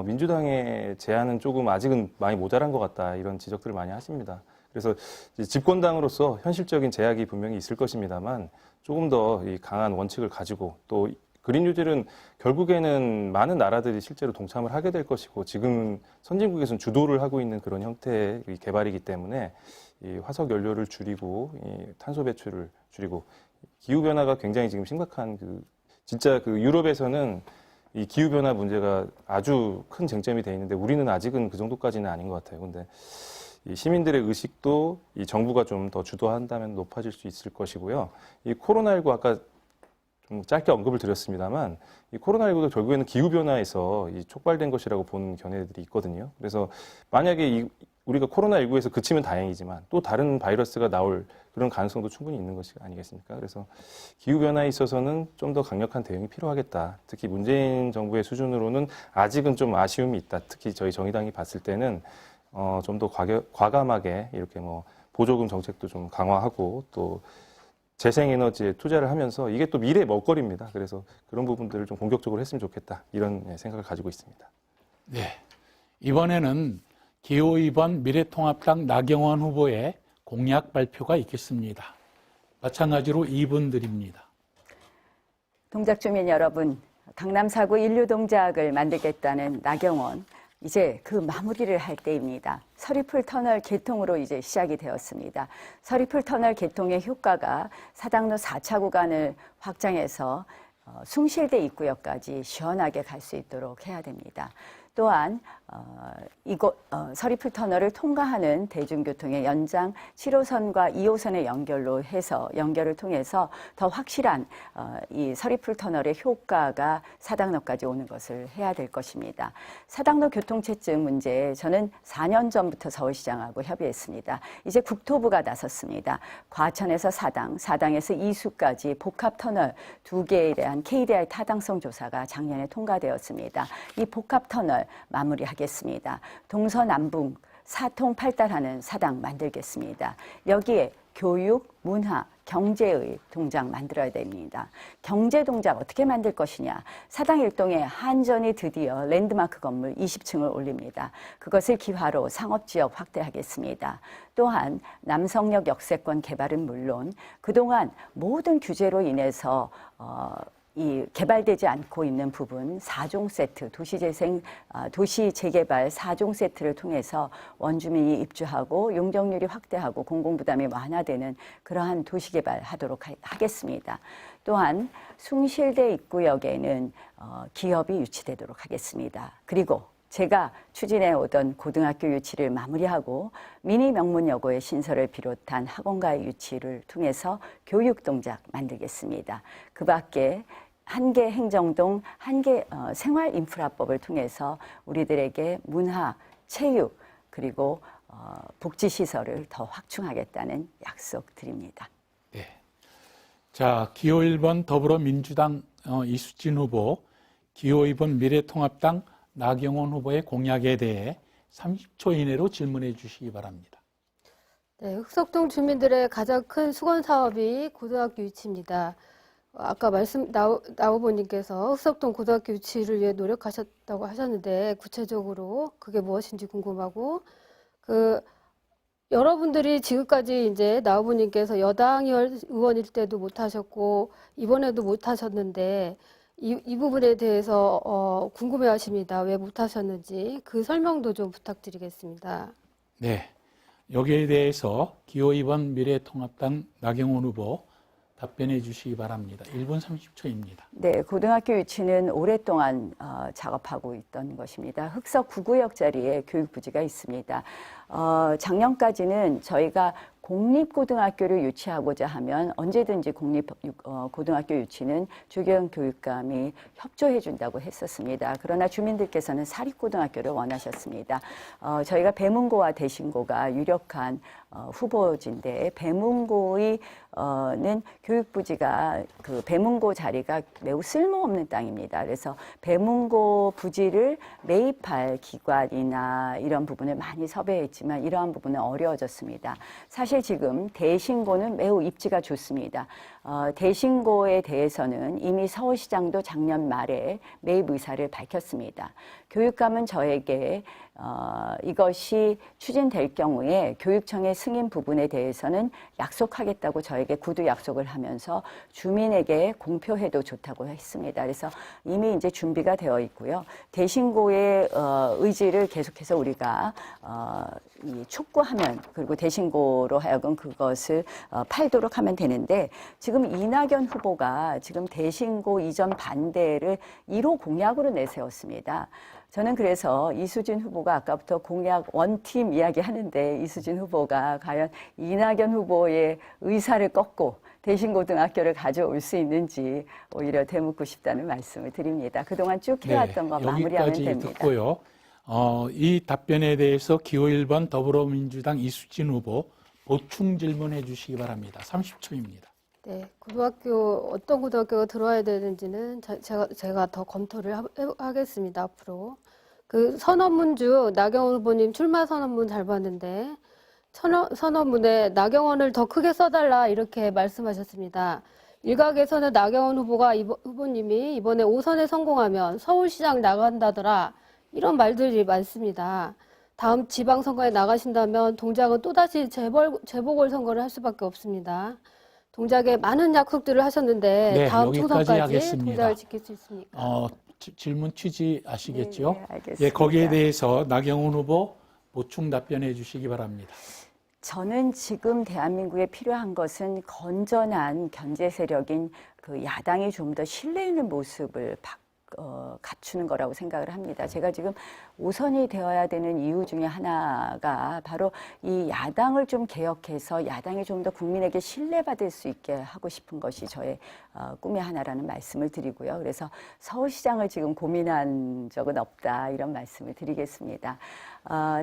Speaker 2: 민주당의 제안은 조금 아직은 많이 모자란 것 같다 이런 지적들을 많이 하십니다. 그래서 이제 집권당으로서 현실적인 제약이 분명히 있을 것입니다만 조금 더 이 강한 원칙을 가지고, 또 그린 뉴딜은 결국에는 많은 나라들이 실제로 동참을 하게 될 것이고, 지금 선진국에서는 주도를 하고 있는 그런 형태의 개발이기 때문에 이 화석 연료를 줄이고 이 탄소 배출을 줄이고, 기후 변화가 굉장히 지금 심각한 진짜 유럽에서는 이 기후 변화 문제가 아주 큰 쟁점이 돼 있는데 우리는 아직은 그 정도까지는 아닌 것 같아요. 근데 이 시민들의 의식도 이 정부가 좀 더 주도한다면 높아질 수 있을 것이고요. 이 코로나19 아까 좀 짧게 언급을 드렸습니다만, 이 코로나19도 결국에는 기후변화에서 촉발된 것이라고 보는 견해들이 있거든요. 그래서 만약에 우리가 코로나19에서 그치면 다행이지만 또 다른 바이러스가 나올 그런 가능성도 충분히 있는 것이 아니겠습니까? 그래서 기후변화에 있어서는 좀 더 강력한 대응이 필요하겠다. 특히 문재인 정부의 수준으로는 아직은 좀 아쉬움이 있다. 특히 저희 정의당이 봤을 때는 좀 더 과감하게 이렇게 보조금 정책도 좀 강화하고 또 재생에너지에 투자를 하면서, 이게 또 미래의 먹거리입니다. 그래서 그런 부분들을 좀 공격적으로 했으면 좋겠다 이런 생각을 가지고 있습니다.
Speaker 1: 네, 이번에는 기호 2번 미래통합당 나경원 후보의 공약 발표가 있겠습니다. 마찬가지로 2분 드립니다.
Speaker 3: 동작 주민 여러분, 강남 4구 인류동작을 만들겠다는 나경원, 이제 그 마무리를 할 때입니다. 서리풀 터널 개통으로 이제 시작이 되었습니다. 서리풀 터널 개통의 효과가 사당로 4차 구간을 확장해서 숭실대 입구역까지 시원하게 갈 수 있도록 해야 됩니다. 또한 서리풀 터널을 통과하는 대중교통의 연장 7호선과 2호선의 연결을 통해서 더 확실한 이 서리풀 터널의 효과가 사당로까지 오는 것을 해야 될 것입니다. 사당로 교통체증 문제, 저는 4년 전부터 서울시장하고 협의했습니다. 이제 국토부가 나섰습니다. 과천에서 사당에서 이수까지 복합 터널 2개에 대한 KDI 타당성 조사가 작년에 통과되었습니다. 이 복합 터널 마무리하겠습니다. 동서남북 사통팔달하는 사당 만들겠습니다. 여기에 교육, 문화, 경제의 동작 만들어야 됩니다. 경제 동작 어떻게 만들 것이냐. 사당 일동에 한전이 드디어 랜드마크 건물 20층을 올립니다. 그것을 기화로 상업지역 확대하겠습니다. 또한 남성역 역세권 개발은 물론 그동안 모든 규제로 인해서 이 개발되지 않고 있는 부분 4종 세트, 도시 재개발 4종 세트를 통해서 원주민이 입주하고 용적률이 확대하고 공공부담이 완화되는 그러한 도시 개발하도록 하겠습니다. 또한 숭실대 입구역에는 기업이 유치되도록 하겠습니다. 그리고 제가 추진해 오던 고등학교 유치를 마무리하고 미니 명문여고의 신설을 비롯한 학원가의 유치를 통해서 교육 동작 만들겠습니다. 그 밖에 한계 행정동, 한계 생활 인프라법을 통해서 우리들에게 문화, 체육, 그리고 복지시설을 더 확충하겠다는 약속 드립니다.
Speaker 1: 네. 자, 기호 1번 더불어민주당 이수진 후보, 기호 2번 미래통합당 나경원 후보의 공약에 대해 30초 이내로 질문해 주시기 바랍니다.
Speaker 4: 네, 흑석동 주민들의 가장 큰 수건 사업이 고등학교 유치입니다. 아까 나오보님께서 흑석동 고등학교 유치를 위해 노력하셨다고 하셨는데 구체적으로 그게 무엇인지 궁금하고 여러분들이 지금까지 이제 나오보님께서 여당 의원일 때도 못하셨고 이번에도 못하셨는데 이 부분에 대해서 궁금해하십니다. 왜 못하셨는지 그 설명도 좀 부탁드리겠습니다.
Speaker 1: 네, 여기에 대해서 기호 2번 미래통합당 나경원 후보 답변해 주시기 바랍니다. 1분 30초입니다.
Speaker 3: 네, 고등학교 유치는 오랫동안 작업하고 있던 것입니다. 흑석 9구역 자리에 교육부지가 있습니다. 작년까지는 저희가 공립고등학교를 유치하고자 하면 언제든지 고등학교 유치는 주경 교육감이 협조해 준다고 했었습니다. 그러나 주민들께서는 사립고등학교를 원하셨습니다. 저희가 배문고와 대신고가 유력한 후보지인데 배문고는 교육부지가 그 배문고 자리가 매우 쓸모없는 땅입니다. 그래서 배문고 부지를 매입할 기관이나 이런 부분을 많이 섭외했지만 이러한 부분은 어려워졌습니다. 사실 지금 대신고는 매우 입지가 좋습니다. 대신고에 대해서는 이미 서울시장도 작년 말에 매입 의사를 밝혔습니다. 교육감은 저에게 이것이 추진될 경우에 교육청의 승인 부분에 대해서는 약속하겠다고 저에게 구두 약속을 하면서 주민에게 공표해도 좋다고 했습니다. 그래서 이미 이제 준비가 되어 있고요. 대신고의 의지를 계속해서 우리가 촉구하면 그리고 대신고로 하여금 그것을 팔도록 하면 되는데 지금 이낙연 후보가 지금 대신고 이전 반대를 1호 공약으로 내세웠습니다. 저는 그래서 이수진 후보가 아까부터 공약 원팀 이야기 하는데 이수진 후보가 과연 이낙연 후보의 의사를 꺾고 대신고등학교를 가져올 수 있는지 오히려 되묻고 싶다는 말씀을 드립니다. 그동안 쭉 해왔던 거 마무리하면 됩니다.
Speaker 1: 여기까지 듣고요. 이 답변에 대해서 기호 1번 더불어민주당 이수진 후보 보충 질문해 주시기 바랍니다. 30초입니다.
Speaker 4: 네, 어떤 고등학교가 들어와야 되는지는 제가 더 검토를 하겠습니다, 앞으로. 그 선언문 중 나경원 후보님 출마 선언문 잘 봤는데, 선언문에 나경원을 더 크게 써달라 이렇게 말씀하셨습니다. 일각에서는 나경원 후보님이 이번에 5선에 성공하면 서울시장 나간다더라, 이런 말들이 많습니다. 다음 지방선거에 나가신다면 동작은 또다시 재보궐선거를 할 수밖에 없습니다. 동작에 많은 약속들을 하셨는데
Speaker 1: 네,
Speaker 4: 다음
Speaker 1: 여기까지
Speaker 4: 총선까지
Speaker 1: 하겠습니다.
Speaker 4: 동작을 지킬 수 있습니까?
Speaker 1: 질문 취지 아시겠죠?
Speaker 3: 네, 알겠습니다.
Speaker 1: 예, 거기에 대해서 나경원 후보 보충 답변해 주시기 바랍니다.
Speaker 3: 저는 지금 대한민국에 필요한 것은 건전한 견제 세력인 그 야당이 좀 더 신뢰 있는 모습을 갖추는 거라고 생각을 합니다. 제가 지금 5선이 되어야 되는 이유 중에 하나가 바로 이 야당을 좀 개혁해서 야당이 좀 더 국민에게 신뢰받을 수 있게 하고 싶은 것이 저의 꿈의 하나라는 말씀을 드리고요. 그래서 서울시장을 지금 고민한 적은 없다 이런 말씀을 드리겠습니다.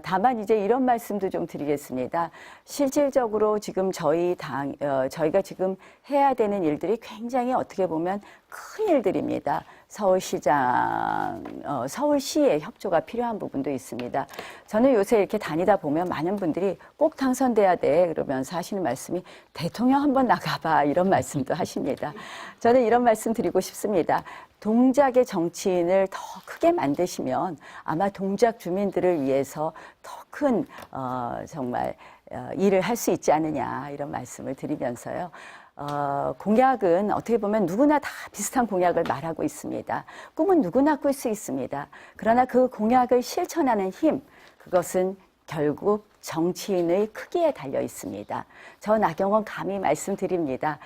Speaker 3: 다만 이제 이런 말씀도 좀 드리겠습니다. 실질적으로 지금 저희가 지금 해야 되는 일들이 굉장히 어떻게 보면 큰 일들입니다. 서울시의 협조가 필요한 부분도 있습니다. 저는 요새 이렇게 다니다 보면 많은 분들이 꼭 당선돼야 돼 그러면서 하시는 말씀이 대통령 한번 나가봐 이런 말씀도 하십니다. 저는 이런 말씀 드리고 싶습니다. 동작의 정치인을 더 크게 만드시면 아마 동작 주민들을 위해서 더 큰 정말 일을 할 수 있지 않느냐 이런 말씀을 드리면서요. 공약은 어떻게 보면 누구나 다 비슷한 공약을 말하고 있습니다. 꿈은 누구나 꿀 수 있습니다. 그러나 그 공약을 실천하는 힘, 그것은 결국 정치인의 크기에 달려 있습니다. 저 나경원 감히 말씀드립니다.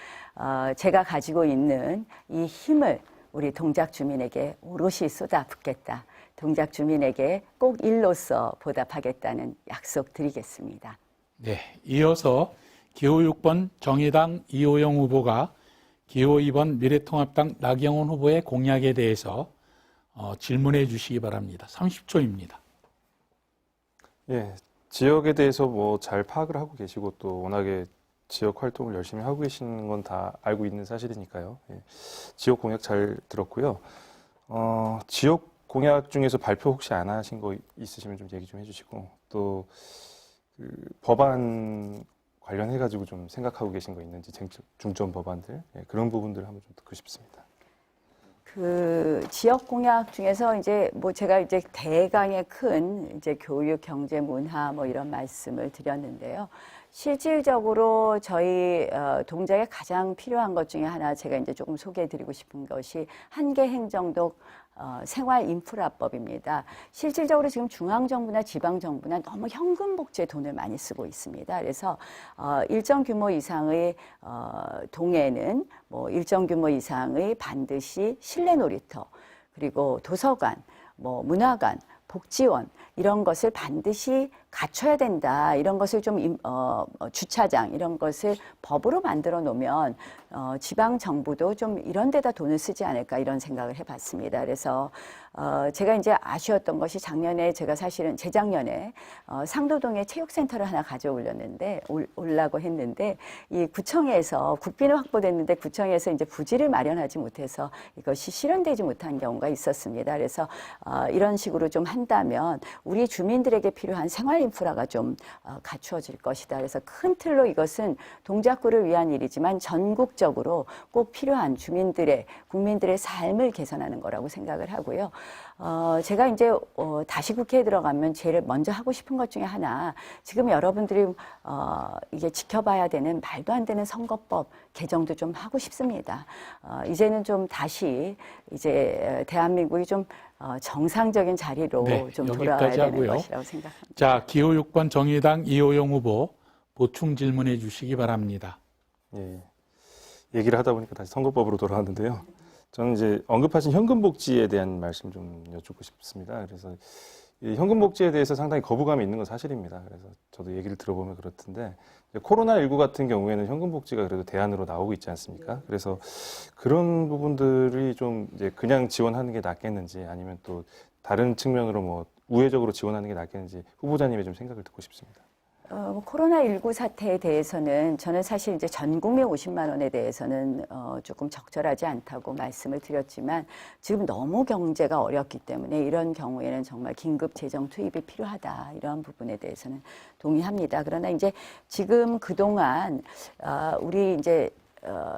Speaker 3: 제가 가지고 있는 이 힘을 우리 동작 주민에게 오롯이 쏟아붓겠다. 동작 주민에게 꼭 일로서 보답하겠다는 약속 드리겠습니다.
Speaker 1: 네, 이어서 기호 6번 정의당 이호영 후보가 기호 2번 미래통합당 나경원 후보의 공약에 대해서 질문해 주시기 바랍니다. 30초입니다.
Speaker 2: 예, 지역에 대해서 뭐 잘 파악을 하고 계시고 또 워낙에 지역 활동을 열심히 하고 계시는 건 다 알고 있는 사실이니까요. 예, 지역 공약 잘 들었고요. 지역 공약 중에서 발표 혹시 안 하신 거 있으시면 좀 얘기 좀 해주시고, 또 그 법안 관련해가지고 좀 생각하고 계신 거 있는지, 중점 법안들, 예, 그런 부분들 한번 좀 듣고 싶습니다.
Speaker 3: 그 지역 공약 중에서 이제 뭐 제가 이제 대강의 큰 이제 교육, 경제, 문화 뭐 이런 말씀을 드렸는데요. 실질적으로 저희 동작에 가장 필요한 것 중에 하나 제가 이제 조금 소개해드리고 싶은 것이 한계 행정도 생활 인프라법입니다. 실질적으로 지금 중앙정부나 지방정부나 너무 현금 복지에 돈을 많이 쓰고 있습니다. 그래서 일정 규모 이상의 동에는 뭐 일정 규모 이상의 반드시 실내 놀이터, 그리고 도서관, 뭐 문화관, 복지원 이런 것을 반드시 갖춰야 된다. 이런 것을 좀 주차장 이런 것을 법으로 만들어 놓으면 지방 정부도 좀 이런 데다 돈을 쓰지 않을까 이런 생각을 해봤습니다. 그래서 제가 이제 아쉬웠던 것이 작년에 제가 사실은 재작년에 상도동에 체육센터를 하나 가져오려는데 올라고 했는데 이 구청에서 국비는 확보됐는데 구청에서 이제 부지를 마련하지 못해서 이것이 실현되지 못한 경우가 있었습니다. 그래서 이런 식으로 좀 한다면 우리 주민들에게 필요한 생활 인프라가 좀 갖추어질 것이다. 그래서 큰 틀로 이것은 동작구를 위한 일이지만 전국적으로 꼭 필요한 국민들의 삶을 개선하는 거라고 생각을 하고요. 제가 이제 다시 국회에 들어가면 제일 먼저 하고 싶은 것 중에 하나, 지금 여러분들이 이게 지켜봐야 되는 말도 안 되는 선거법 개정도 좀 하고 싶습니다. 이제는 좀 다시 이제 대한민국이 좀 정상적인 자리로
Speaker 1: 네,
Speaker 3: 좀
Speaker 1: 여기까지
Speaker 3: 돌아가야 되는
Speaker 1: 하고요.
Speaker 3: 것이라고 생각합니다.
Speaker 1: 자, 기호 6번 정의당 이호영 후보 보충 질문해 주시기 바랍니다.
Speaker 2: 예, 얘기를 하다 보니까 다시 선거법으로 돌아왔는데요. 저는 이제 언급하신 현금복지에 대한 말씀 좀 여쭙고 싶습니다. 그래서 이 현금복지에 대해서 상당히 거부감이 있는 건 사실입니다. 그래서 저도 얘기를 들어보면 그렇던데, 코로나19 같은 경우에는 현금복지가 그래도 대안으로 나오고 있지 않습니까? 그래서 그런 부분들이 좀 이제 그냥 지원하는 게 낫겠는지, 아니면 또 다른 측면으로 뭐 우회적으로 지원하는 게 낫겠는지 후보자님의 좀 생각을 듣고 싶습니다.
Speaker 3: 코로나19 사태에 대해서는 저는 사실 이제 전 국민 50만 원에 대해서는 조금 적절하지 않다고 말씀을 드렸지만, 지금 너무 경제가 어렵기 때문에 이런 경우에는 정말 긴급 재정 투입이 필요하다. 이런 부분에 대해서는 동의합니다. 그러나 이제 지금 그동안 우리 이제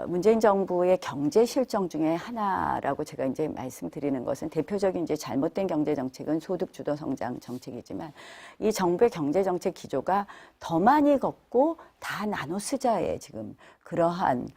Speaker 3: 문재인 정부의 경제 실정 중에 하나라고 제가 이제 말씀드리는 것은, 대표적인 이제 잘못된 경제 정책은 소득 주도 성장 정책이지만, 이 정부의 경제 정책 기조가 더 많이 걷고 다 나눠 쓰자에 지금 그러한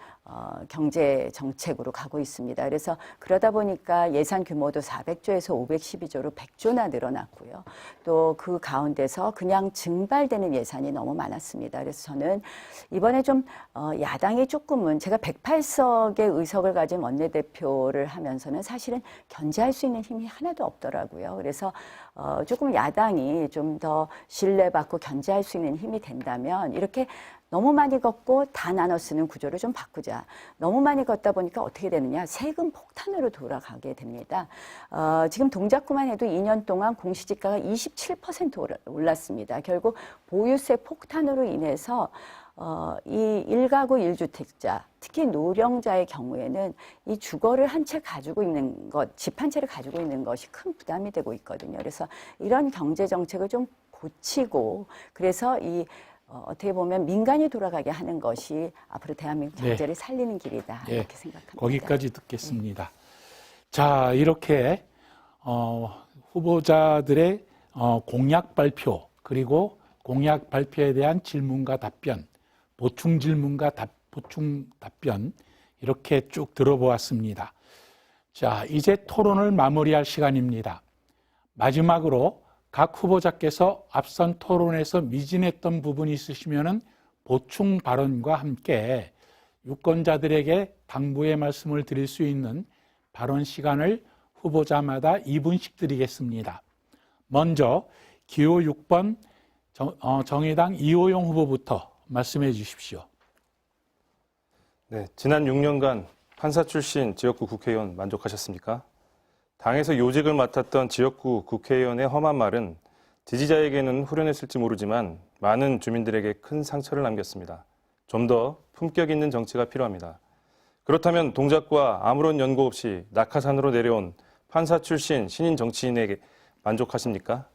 Speaker 3: 경제 정책으로 가고 있습니다. 그래서 그러다 보니까 예산 규모도 400조에서 512조로 100조나 늘어났고요. 또 그 가운데서 그냥 증발되는 예산이 너무 많았습니다. 그래서 저는 이번에 좀 야당이 조금은, 제가 108석의 의석을 가진 원내대표를 하면서는 사실은 견제할 수 있는 힘이 하나도 없더라고요. 그래서 조금 야당이 좀 더 신뢰받고 견제할 수 있는 힘이 된다면, 이렇게 너무 많이 걷고 다 나눠 쓰는 구조를 좀 바꾸자. 너무 많이 걷다 보니까 어떻게 되느냐, 세금 폭탄으로 돌아가게 됩니다. 지금 동작구만 해도 2년 동안 공시지가가 27% 올랐습니다. 결국 보유세 폭탄으로 인해서 이 1가구 1주택자, 특히 노령자의 경우에는 이 주거를 한 채 가지고 있는 것, 집 한 채를 가지고 있는 것이 큰 부담이 되고 있거든요. 그래서 이런 경제 정책을 좀 고치고, 그래서 이 어떻게 보면 민간이 돌아가게 하는 것이 앞으로 대한민국 경제를 살리는 길이다. 이렇게 생각합니다.
Speaker 1: 거기까지 듣겠습니다. 자, 이렇게 후보자들의 공약 발표, 그리고 공약 발표에 대한 질문과 답변, 보충 질문과 보충 답변, 이렇게 쭉 들어보았습니다. 자, 이제 토론을 마무리할 시간입니다. 마지막으로 각 후보자께서 앞선 토론에서 미진했던 부분이 있으시면 보충 발언과 함께 유권자들에게 당부의 말씀을 드릴 수 있는 발언 시간을 후보자마다 2분씩 드리겠습니다. 먼저 기호 6번 정의당 이호영 후보부터 말씀해 주십시오.
Speaker 2: 네, 지난 6년간 판사 출신 지역구 국회의원 만족하셨습니까? 당에서 요직을 맡았던 지역구 국회의원의 험한 말은 지지자에게는 후련했을지 모르지만 많은 주민들에게 큰 상처를 남겼습니다. 좀 더 품격 있는 정치가 필요합니다. 그렇다면 동작과 아무런 연고 없이 낙하산으로 내려온 판사 출신 신인 정치인에게 만족하십니까?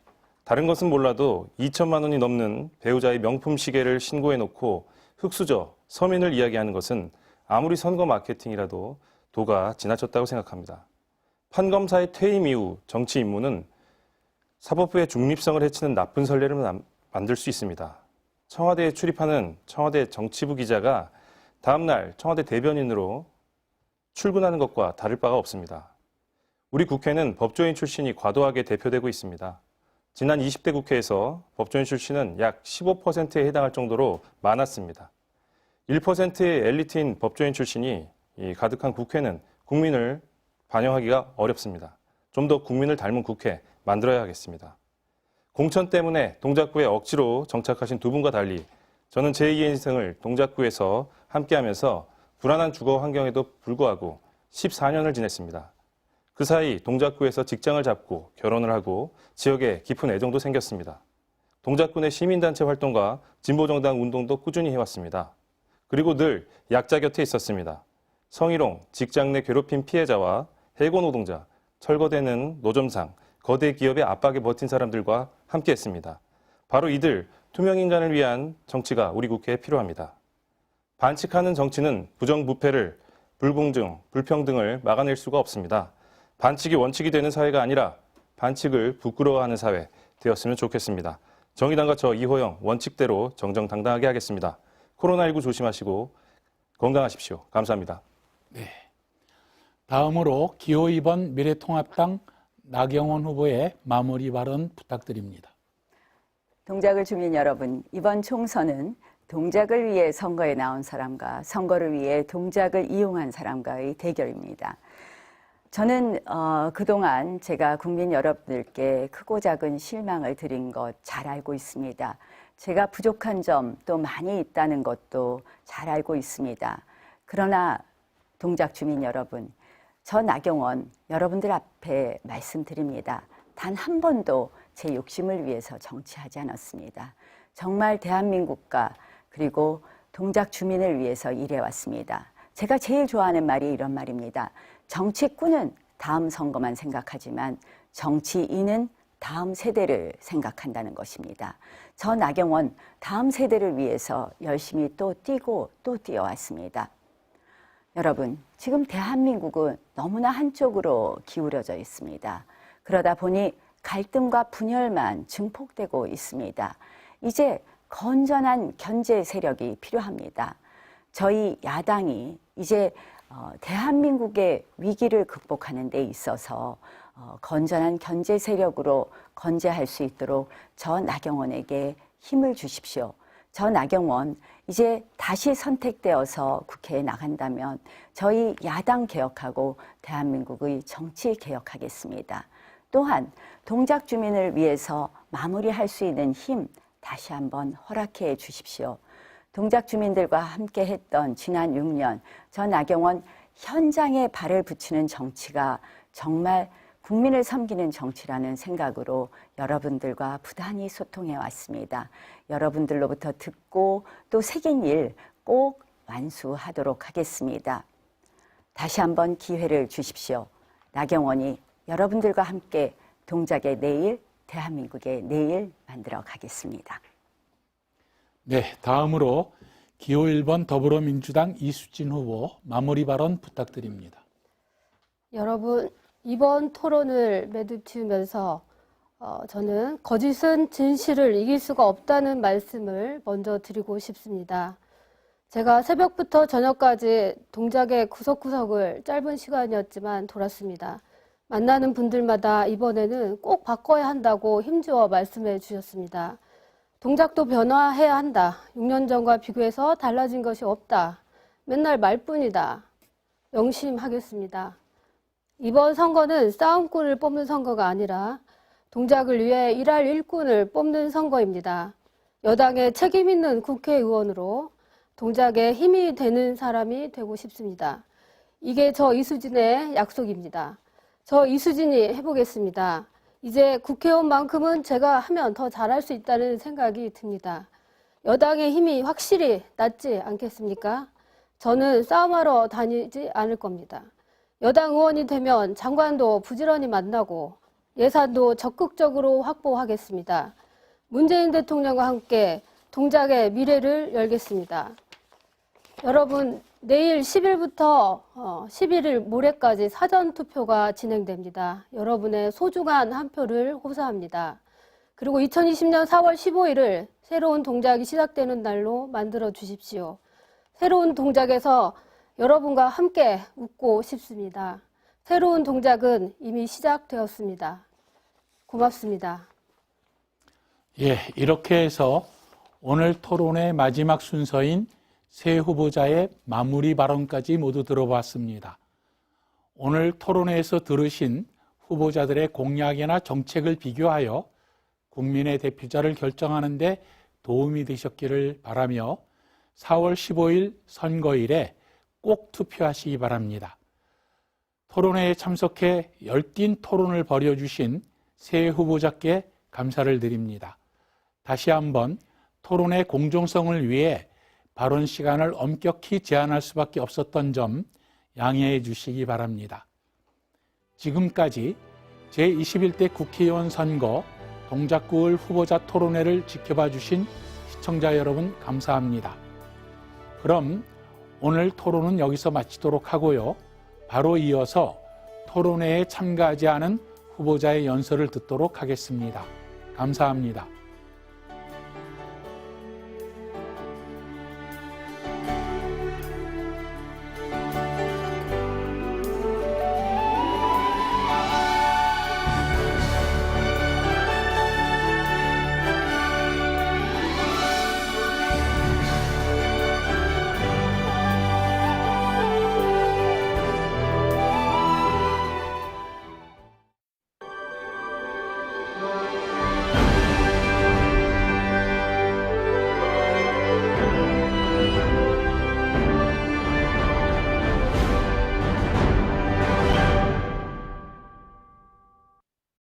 Speaker 2: 다른 것은 몰라도 2천만 원이 넘는 배우자의 명품 시계를 신고해놓고 흙수저, 서민을 이야기하는 것은 아무리 선거 마케팅이라도 도가 지나쳤다고 생각합니다. 판검사의 퇴임 이후 정치 임무는 사법부의 중립성을 해치는 나쁜 선례를 만들 수 있습니다. 청와대에 출입하는 청와대 정치부 기자가 다음날 청와대 대변인으로 출근하는 것과 다를 바가 없습니다. 우리 국회는 법조인 출신이 과도하게 대표되고 있습니다. 지난 20대 국회에서 법조인 출신은 약 15%에 해당할 정도로 많았습니다. 1%의 엘리트인 법조인 출신이 가득한 국회는 국민을 반영하기가 어렵습니다. 좀 더 국민을 닮은 국회 만들어야 하겠습니다. 공천 때문에 동작구에 억지로 정착하신 두 분과 달리 저는 제2의 인생을 동작구에서 함께하면서 불안한 주거 환경에도 불구하고 14년을 지냈습니다. 그 사이 동작구에서 직장을 잡고 결혼을 하고 지역에 깊은 애정도 생겼습니다. 동작구 내 시민단체 활동과 진보정당 운동도 꾸준히 해왔습니다. 그리고 늘 약자 곁에 있었습니다. 성희롱, 직장 내 괴롭힘 피해자와 해고 노동자, 철거되는 노점상, 거대 기업의 압박에 버틴 사람들과 함께했습니다. 바로 이들 투명인간을 위한 정치가 우리 국회에 필요합니다. 반칙하는 정치는 부정부패를, 불공정, 불평등을 막아낼 수가 없습니다. 반칙이 원칙이 되는 사회가 아니라 반칙을 부끄러워하는 사회 되었으면 좋겠습니다. 정의당과 저 이호영 원칙대로 정정당당하게 하겠습니다. 코로나19 조심하시고 건강하십시오. 감사합니다.
Speaker 1: 네. 다음으로 기호 2번 미래통합당 나경원 후보의 마무리 발언 부탁드립니다.
Speaker 3: 동작을 주민 여러분, 이번 총선은 동작을 위해 선거에 나온 사람과 선거를 위해 동작을 이용한 사람과의 대결입니다. 저는 그동안 제가 국민 여러분들께 크고 작은 실망을 드린 것 잘 알고 있습니다. 제가 부족한 점 또 많이 있다는 것도 잘 알고 있습니다. 그러나 동작 주민 여러분, 저 나경원 여러분들 앞에 말씀드립니다. 단 한 번도 제 욕심을 위해서 정치하지 않았습니다. 정말 대한민국과 그리고 동작 주민을 위해서 일해왔습니다. 제가 제일 좋아하는 말이 이런 말입니다. 정치꾼은 다음 선거만 생각하지만 정치인은 다음 세대를 생각한다는 것입니다. 저 나경원 다음 세대를 위해서 열심히 또 뛰고 또 뛰어왔습니다. 여러분, 지금 대한민국은 너무나 한쪽으로 기울어져 있습니다. 그러다 보니 갈등과 분열만 증폭되고 있습니다. 이제 건전한 견제 세력이 필요합니다. 저희 야당이 이제 대한민국의 위기를 극복하는 데 있어서 건전한 견제 세력으로 건재할 수 있도록 저 나경원에게 힘을 주십시오. 저 나경원 이제 다시 선택되어서 국회에 나간다면 저희 야당 개혁하고 대한민국의 정치 개혁하겠습니다. 또한 동작 주민을 위해서 마무리할 수 있는 힘 다시 한번 허락해 주십시오. 동작 주민들과 함께 했던 지난 6년 저 나경원 현장에 발을 붙이는 정치가 정말 국민을 섬기는 정치라는 생각으로 여러분들과 부단히 소통해 왔습니다. 여러분들로부터 듣고 또 새긴 일 꼭 완수하도록 하겠습니다. 다시 한번 기회를 주십시오. 나경원이 여러분들과 함께 동작의 내일, 대한민국의 내일 만들어 가겠습니다.
Speaker 1: 네, 다음으로 기호 1번 더불어민주당 이수진 후보 마무리 발언 부탁드립니다.
Speaker 4: 여러분, 이번 토론을 매듭지으면서 저는 거짓은 진실을 이길 수가 없다는 말씀을 먼저 드리고 싶습니다. 제가 새벽부터 저녁까지 동작의 구석구석을 짧은 시간이었지만 돌았습니다. 만나는 분들마다 이번에는 꼭 바꿔야 한다고 힘주어 말씀해 주셨습니다. 동작도 변화해야 한다. 6년 전과 비교해서 달라진 것이 없다. 맨날 말뿐이다. 명심하겠습니다. 이번 선거는 싸움꾼을 뽑는 선거가 아니라 동작을 위해 일할 일꾼을 뽑는 선거입니다. 여당의 책임 있는 국회의원으로 동작에 힘이 되는 사람이 되고 싶습니다. 이게 저 이수진의 약속입니다. 저 이수진이 해보겠습니다. 이제 국회의원만큼은 제가 하면 더 잘할 수 있다는 생각이 듭니다. 여당의 힘이 확실히 낫지 않겠습니까? 저는 싸움하러 다니지 않을 겁니다. 여당 의원이 되면 장관도 부지런히 만나고 예산도 적극적으로 확보하겠습니다. 문재인 대통령과 함께 동작의 미래를 열겠습니다. 여러분, 내일 10일부터 11일 모레까지 사전투표가 진행됩니다. 여러분의 소중한 한 표를 호소합니다. 그리고 2020년 4월 15일을 새로운 동작이 시작되는 날로 만들어 주십시오. 새로운 동작에서 여러분과 함께 웃고 싶습니다. 새로운 동작은 이미 시작되었습니다. 고맙습니다.
Speaker 1: 예, 이렇게 해서 오늘 토론의 마지막 순서인 새 후보자의 마무리 발언까지 모두 들어봤습니다. 오늘 토론회에서 들으신 후보자들의 공약이나 정책을 비교하여 국민의 대표자를 결정하는 데 도움이 되셨기를 바라며 4월 15일 선거일에 꼭 투표하시기 바랍니다. 토론회에 참석해 열띤 토론을 벌여주신 새 후보자께 감사를 드립니다. 다시 한번 토론의 공정성을 위해 발언 시간을 엄격히 제한할 수밖에 없었던 점 양해해 주시기 바랍니다. 지금까지 제21대 국회의원 선거 동작구을 후보자 토론회를 지켜봐 주신 시청자 여러분 감사합니다. 그럼 오늘 토론은 여기서 마치도록 하고요. 바로 이어서 토론회에 참가하지 않은 후보자의 연설을 듣도록 하겠습니다. 감사합니다.